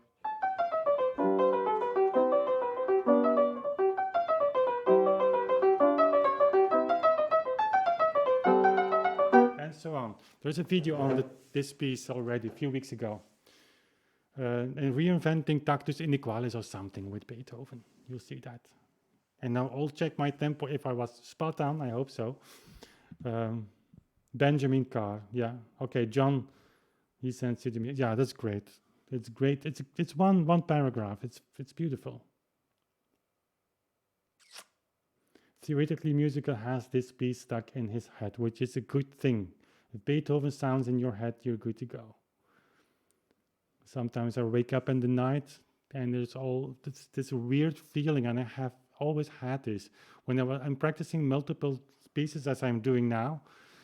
And so on. There's a video on this piece already a few weeks ago. And reinventing tactus inequalis or something with Beethoven. You'll see that. And now I'll check my tempo if I was spot on. I hope so. Benjamin Carr. Yeah. Okay. John, he sends it to me. Yeah, that's great. It's great. It's one paragraph. It's beautiful. Theoretically, musical has this piece stuck in his head, which is a good thing. If Beethoven sounds in your head, you're good to go. Sometimes I wake up in the night and there's all this weird feeling, and I have always had this when I'm practicing multiple pieces as I'm doing now.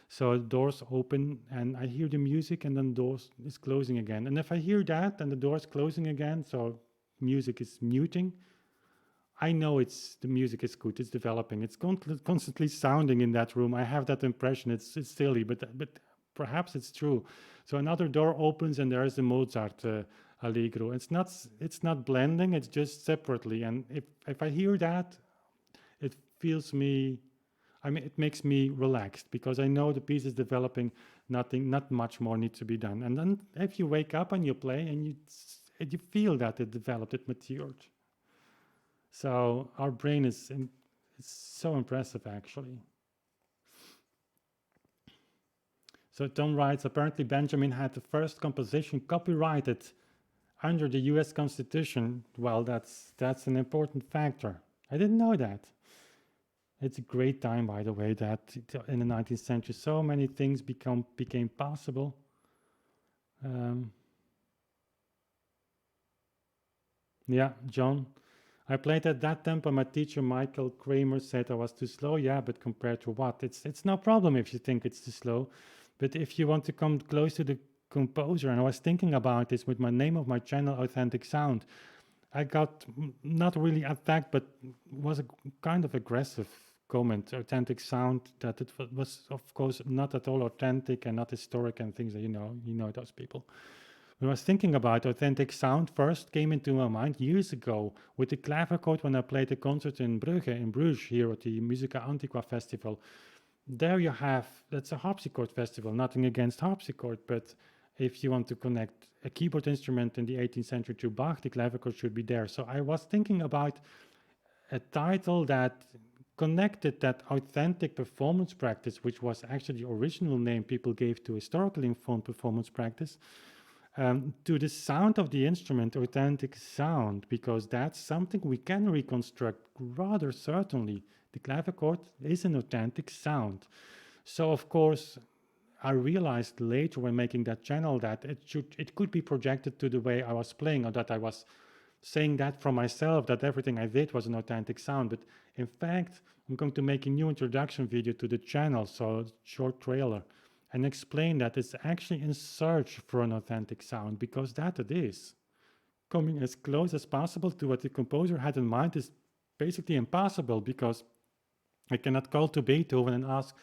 So doors open and I hear the music and then doors is closing again. And if I hear that and the door's closing again, so music is muting, I know the music is good, it's developing, it's constantly sounding in that room. I have that impression. It's silly, but perhaps it's true. So another door opens and there is a Mozart allegro. It's not blending, it's just separately. And if I hear that, it feels me, it makes me relaxed because I know the piece is developing, not much more needs to be done. And then if you wake up and you play and you feel that it developed, it matured. So our brain is so impressive, actually. So Tom writes, apparently Benjamin had the first composition copyrighted under the US Constitution. Well, that's an important factor. I didn't know that. It's a great time, by the way, that in the 19th century so many things became possible. Yeah, John. I played at that tempo. My teacher, Michael Kramer, said I was too slow. Yeah, but compared to what? It's no problem if you think it's too slow. But if you want to come close to the composer, and I was thinking about this with my name of my channel, Authentic Sound, I got not really attacked, but was a kind of aggressive comment, Authentic Sound, that it was, of course, not at all authentic and not historic and things that you know those people. When I was thinking about Authentic Sound, first came into my mind years ago with the clavichord when I played a concert in Brugge, in Bruges, here at the Musica Antiqua Festival. There you have, that's a harpsichord festival, nothing against harpsichord, but if you want to connect a keyboard instrument in the 18th century to Bach, the clavichord should be there. So I was thinking about a title that connected that authentic performance practice, which was actually the original name people gave to historically informed performance practice, to the sound of the instrument, authentic sound, because that's something we can reconstruct rather certainly. The clavichord is an authentic sound. So of course, I realized later when making that channel that it could be projected to the way I was playing, or that I was saying that from myself, that everything I did was an authentic sound. But in fact, I'm going to make a new introduction video to the channel, so a short trailer, and explain that it's actually in search for an authentic sound, because that it is. Coming as close as possible to what the composer had in mind is basically impossible, because I cannot call to Beethoven and ask,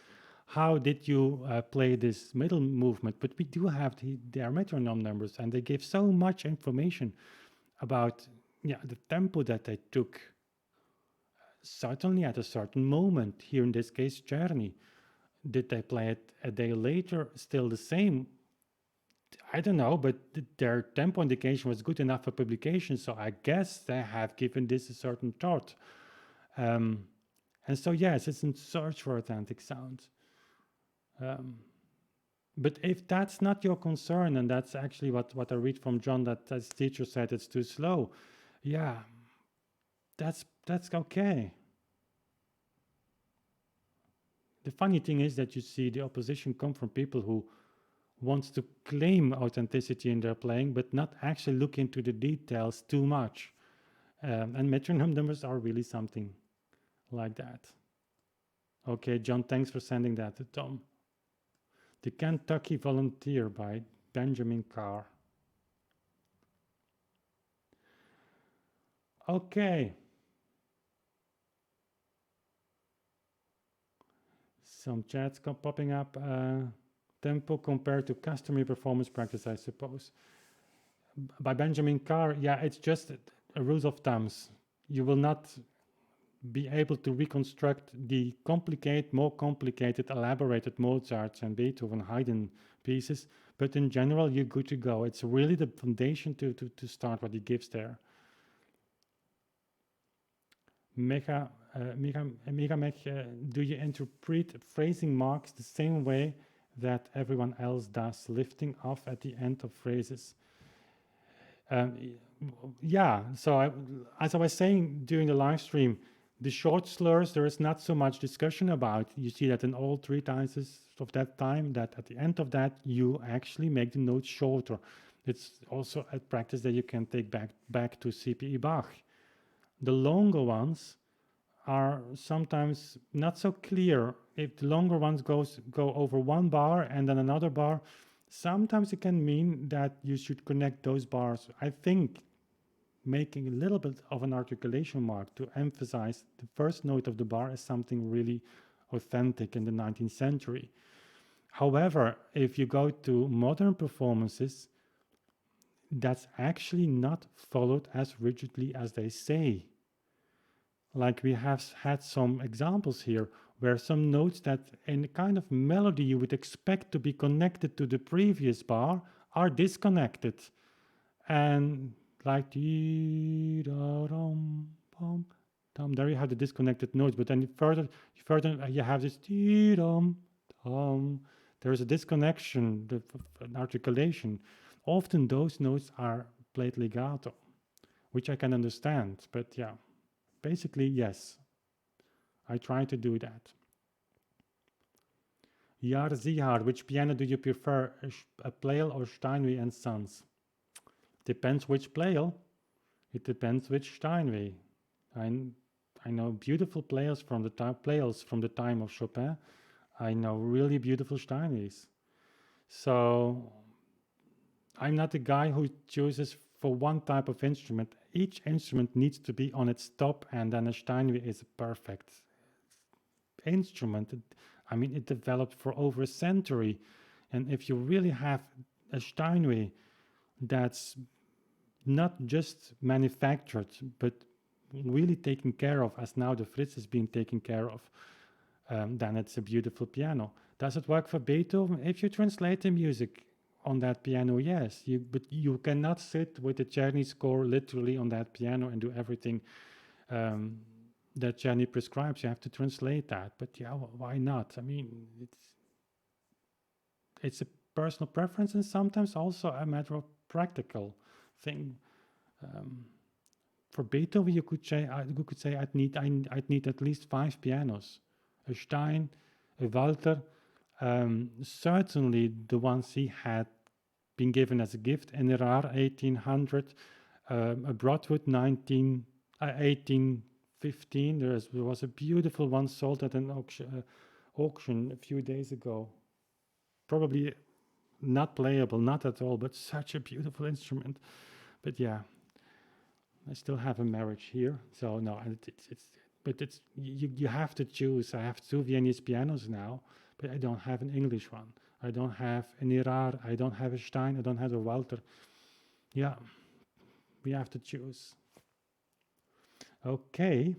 how did you play this middle movement? But we do have their metronome numbers, and they give so much information about the tempo that they took. Certainly at a certain moment, here in this case, Czerny. Did they play it a day later, still the same? I don't know, but their tempo indication was good enough for publication, so I guess they have given this a certain thought. And so yes, it's in search for authentic sounds. But if that's not your concern, and that's actually what I read from John, that his teacher said it's too slow, yeah, that's okay. The funny thing is that you see the opposition come from people who wants to claim authenticity in their playing, but not actually look into the details too much. And metronome numbers are really something like that. Okay, John, thanks for sending that to Tom. The Kentucky Volunteer by Benjamin Carr. Okay. Some chats popping up. Tempo compared to customary performance practice, I suppose. By Benjamin Carr, yeah, it's just a rules of thumbs. You will not be able to reconstruct the more complicated, elaborated Mozart and Beethoven, Haydn pieces, but in general, you're good to go. It's really the foundation to start what he gives there. Megamech, do you interpret phrasing marks the same way that everyone else does, lifting off at the end of phrases? Yeah, so as I was saying during the live stream, the short slurs, there is not so much discussion about. You see that in all treatises of that time, that at the end of that, you actually make the notes shorter. It's also a practice that you can take back to C.P.E. Bach. The longer ones are sometimes not so clear. If the longer ones go over one bar and then another bar, sometimes it can mean that you should connect those bars. I think making a little bit of an articulation mark to emphasize the first note of the bar is something really authentic in the 19th century. However, if you go to modern performances, that's actually not followed as rigidly as they say. Like we have had some examples here where some notes that in a kind of melody you would expect to be connected to the previous bar are disconnected. And like there you have the disconnected notes, but then further you have this there is a disconnection, an articulation. Often those notes are played legato, which I can understand, but yeah, basically yes, I try to do that. Jar Zihar, which piano do you prefer, a Pleyel or Steinway and Sons? Depends which Pleyel. It depends which Steinway. I know beautiful Pleyels from the time of Chopin. I know really beautiful Steinways. So I'm not the guy who chooses for one type of instrument. Each instrument needs to be on its top, and then a Steinway is a perfect instrument. It developed for over a century. And if you really have a Steinway that's not just manufactured, but really taken care of, as now the Fritz is being taken care of, then it's a beautiful piano. Does it work for Beethoven? If you translate the music on that piano, yes. But you cannot sit with the Czerny score literally on that piano and do everything that Czerny prescribes. You have to translate that. But yeah, why not? It's a personal preference and sometimes also a matter of practical thing. For Beethoven, you could say I'd need at least 5 pianos, a Stein, a Walter, certainly the ones he had been given as a gift, an Erard 1800, a Broadwood 1815. There was a beautiful one sold at an auction a few days ago. Probably not playable, not at all, but such a beautiful instrument. But yeah, I still have a marriage here, so no, you have to choose. I have 2 Viennese pianos now, but I don't have an English one. I don't have an Erard, I don't have a Stein, I don't have a Walter. Yeah, we have to choose. Okay.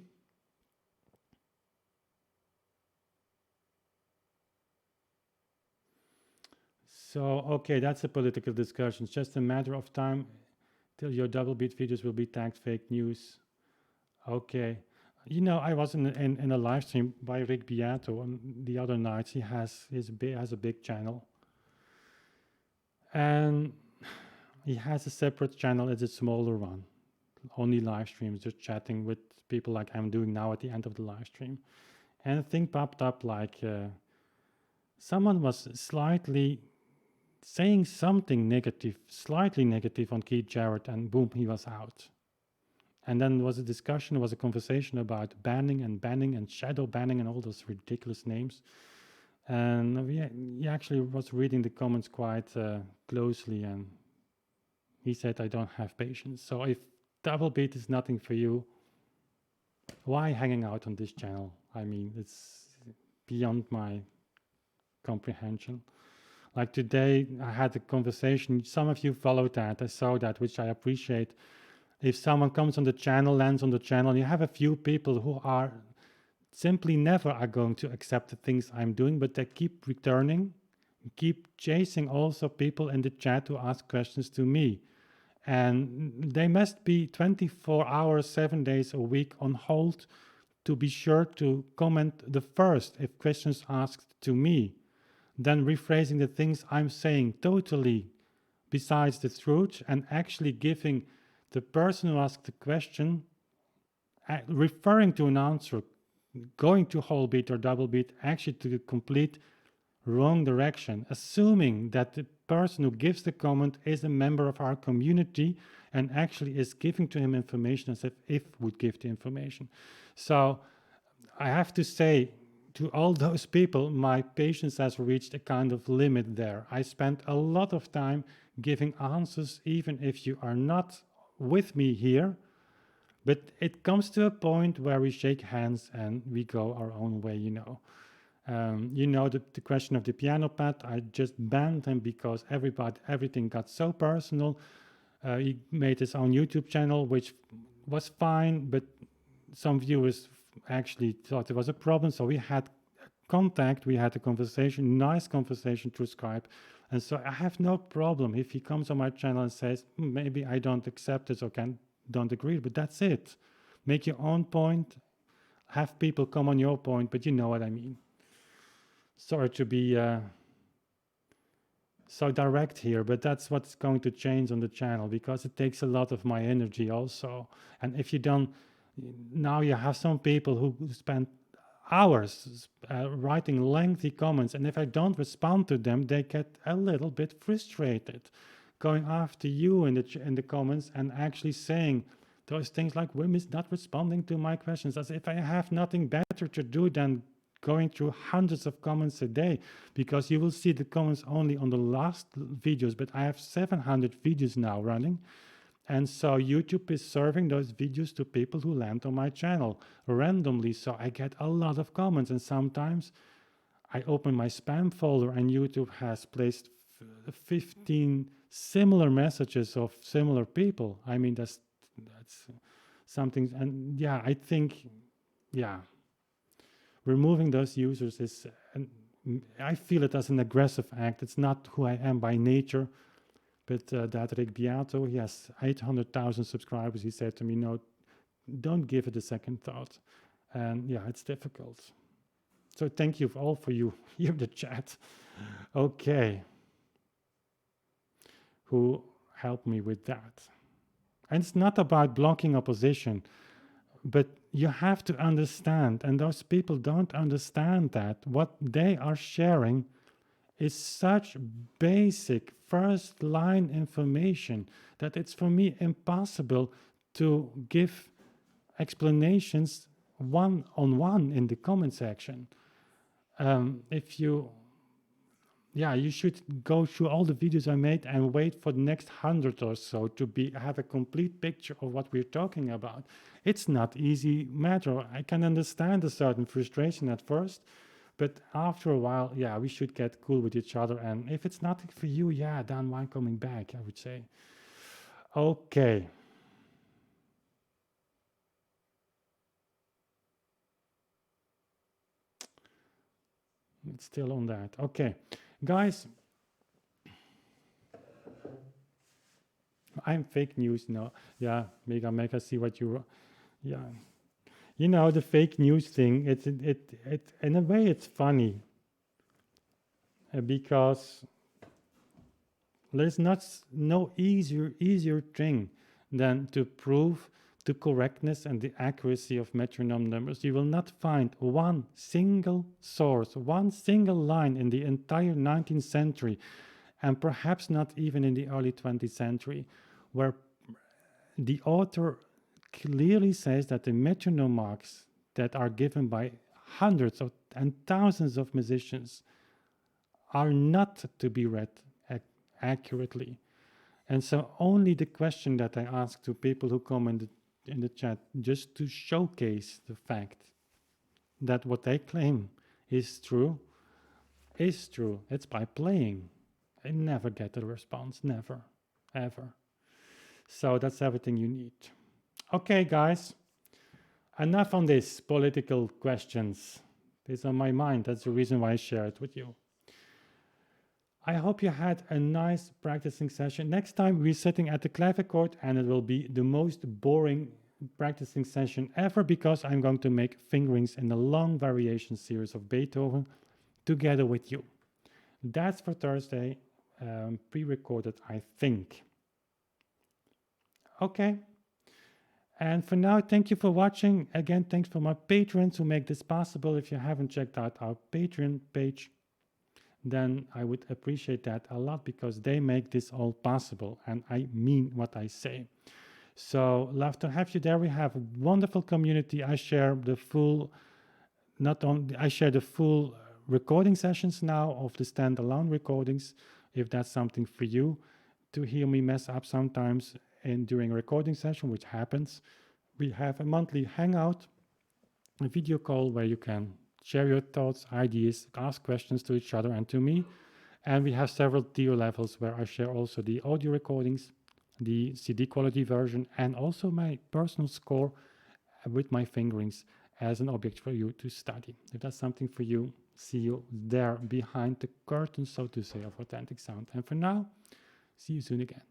So, okay, that's a political discussion. It's just a matter of time till your double beat videos will be tagged fake news. Okay. I was in a live stream by Rick Beato on the other nights. He has a big channel. And he has a separate channel. It's a smaller one. Only live streams, just chatting with people like I'm doing now at the end of the live stream. And a thing popped up like someone was slightly saying something negative, slightly negative on Keith Jarrett, and boom, he was out. And then there was a discussion, there was a conversation about banning and shadow banning and all those ridiculous names. And he actually was reading the comments quite closely, and he said, I don't have patience. So if double beat is nothing for you, why hanging out on this channel? I mean, it's beyond my comprehension. Like today, I had a conversation. Some of you followed that. I saw that, which I appreciate. If someone comes on the channel, lands on the channel, you have a few people who are simply never are going to accept the things I'm doing, but they keep returning, keep chasing also people in the chat who ask questions to me. And they must be 24 hours, 7 days a week on hold to be sure to comment the first if questions asked to me, then rephrasing the things I'm saying totally besides the truth, and actually giving the person who asked the question, referring to an answer, going to whole beat or double beat, actually to the complete wrong direction, assuming that the person who gives the comment is a member of our community and actually is giving to him information as if would give the information. So I have to say to all those people, my patience has reached a kind of limit there. I spent a lot of time giving answers, even if you are not with me here, but it comes to a point where we shake hands and we go our own way, you know. The question of the piano pad, I just banned him because everything got so personal. He made his own YouTube channel, which was fine, but some viewers actually thought there was a problem. So we had contact, we had a conversation, nice conversation through Skype. And so I have no problem if he comes on my channel and says, maybe I don't accept it or don't agree, but that's it. Make your own point, have people come on your point, but you know what I mean. Sorry to be so direct here, but that's what's going to change on the channel, because it takes a lot of my energy also. And if you don't, now you have some people who spend hours writing lengthy comments, and if I don't respond to them, they get a little bit frustrated, going after you in the comments and actually saying those things like, Wim is not responding to my questions, as if I have nothing better to do than going through hundreds of comments a day, because you will see the comments only on the last videos, but I have 700 videos now running. And so YouTube is serving those videos to people who land on my channel randomly. So I get a lot of comments, and sometimes I open my spam folder and YouTube has placed 15 similar messages of similar people. I mean, that's something. And yeah, I think, yeah, removing those users is, I feel it as an aggressive act. It's not who I am by nature. But that Rick Beato, he has 800,000 subscribers. He said to me, no, don't give it a second thought. And yeah, it's difficult. So thank you all for you here in the chat. Okay. Who helped me with that? And it's not about blocking opposition, but you have to understand, and those people don't understand that what they are sharing is such basic first line information that it's for me impossible to give explanations one-on-one in the comment section. You should go through all the videos I made and wait for the next 100 or so to have a complete picture of what we're talking about. It's not easy matter. I can understand a certain frustration at first, but after a while, yeah, we should get cool with each other. And if it's nothing for you, yeah, then why coming back, I would say. Okay. It's still on that. Okay. Guys, I'm fake news now. Yeah, make us see what you... Yeah. You know, the fake news thing, it in a way, it's funny. Because there's no easier thing than to prove the correctness and the accuracy of metronome numbers. You will not find one single source, one single line in the entire 19th century and perhaps not even in the early 20th century, where the author clearly says that the metronome marks that are given by hundreds of and thousands of musicians are not to be read accurately. And so only the question that I ask to people who come in the chat, just to showcase the fact that what they claim is true. It's by playing. I never get a response, never, ever. So that's everything you need. Okay, guys, enough on this political questions. It's on my mind. That's the reason why I share it with you. I hope you had a nice practicing session. Next time we're sitting at the clavichord, and it will be the most boring practicing session ever, because I'm going to make fingerings in a long variation series of Beethoven together with you. That's for Thursday, pre-recorded, I think. Okay. And for now, thank you for watching. Again, thanks for my patrons who make this possible. If you haven't checked out our Patreon page, then I would appreciate that a lot, because they make this all possible, and I mean what I say. So love to have you there. We have a wonderful community. I share the full recording sessions now of the standalone recordings, if that's something for you to hear me mess up sometimes during a recording session, which happens. We have a monthly hangout, a video call where you can share your thoughts, ideas, ask questions to each other and to me. And we have several tier levels where I share also the audio recordings, the CD quality version, and also my personal score with my fingerings as an object for you to study. If that's something for you, see you there behind the curtain, so to say, of authentic sound. And for now, see you soon again.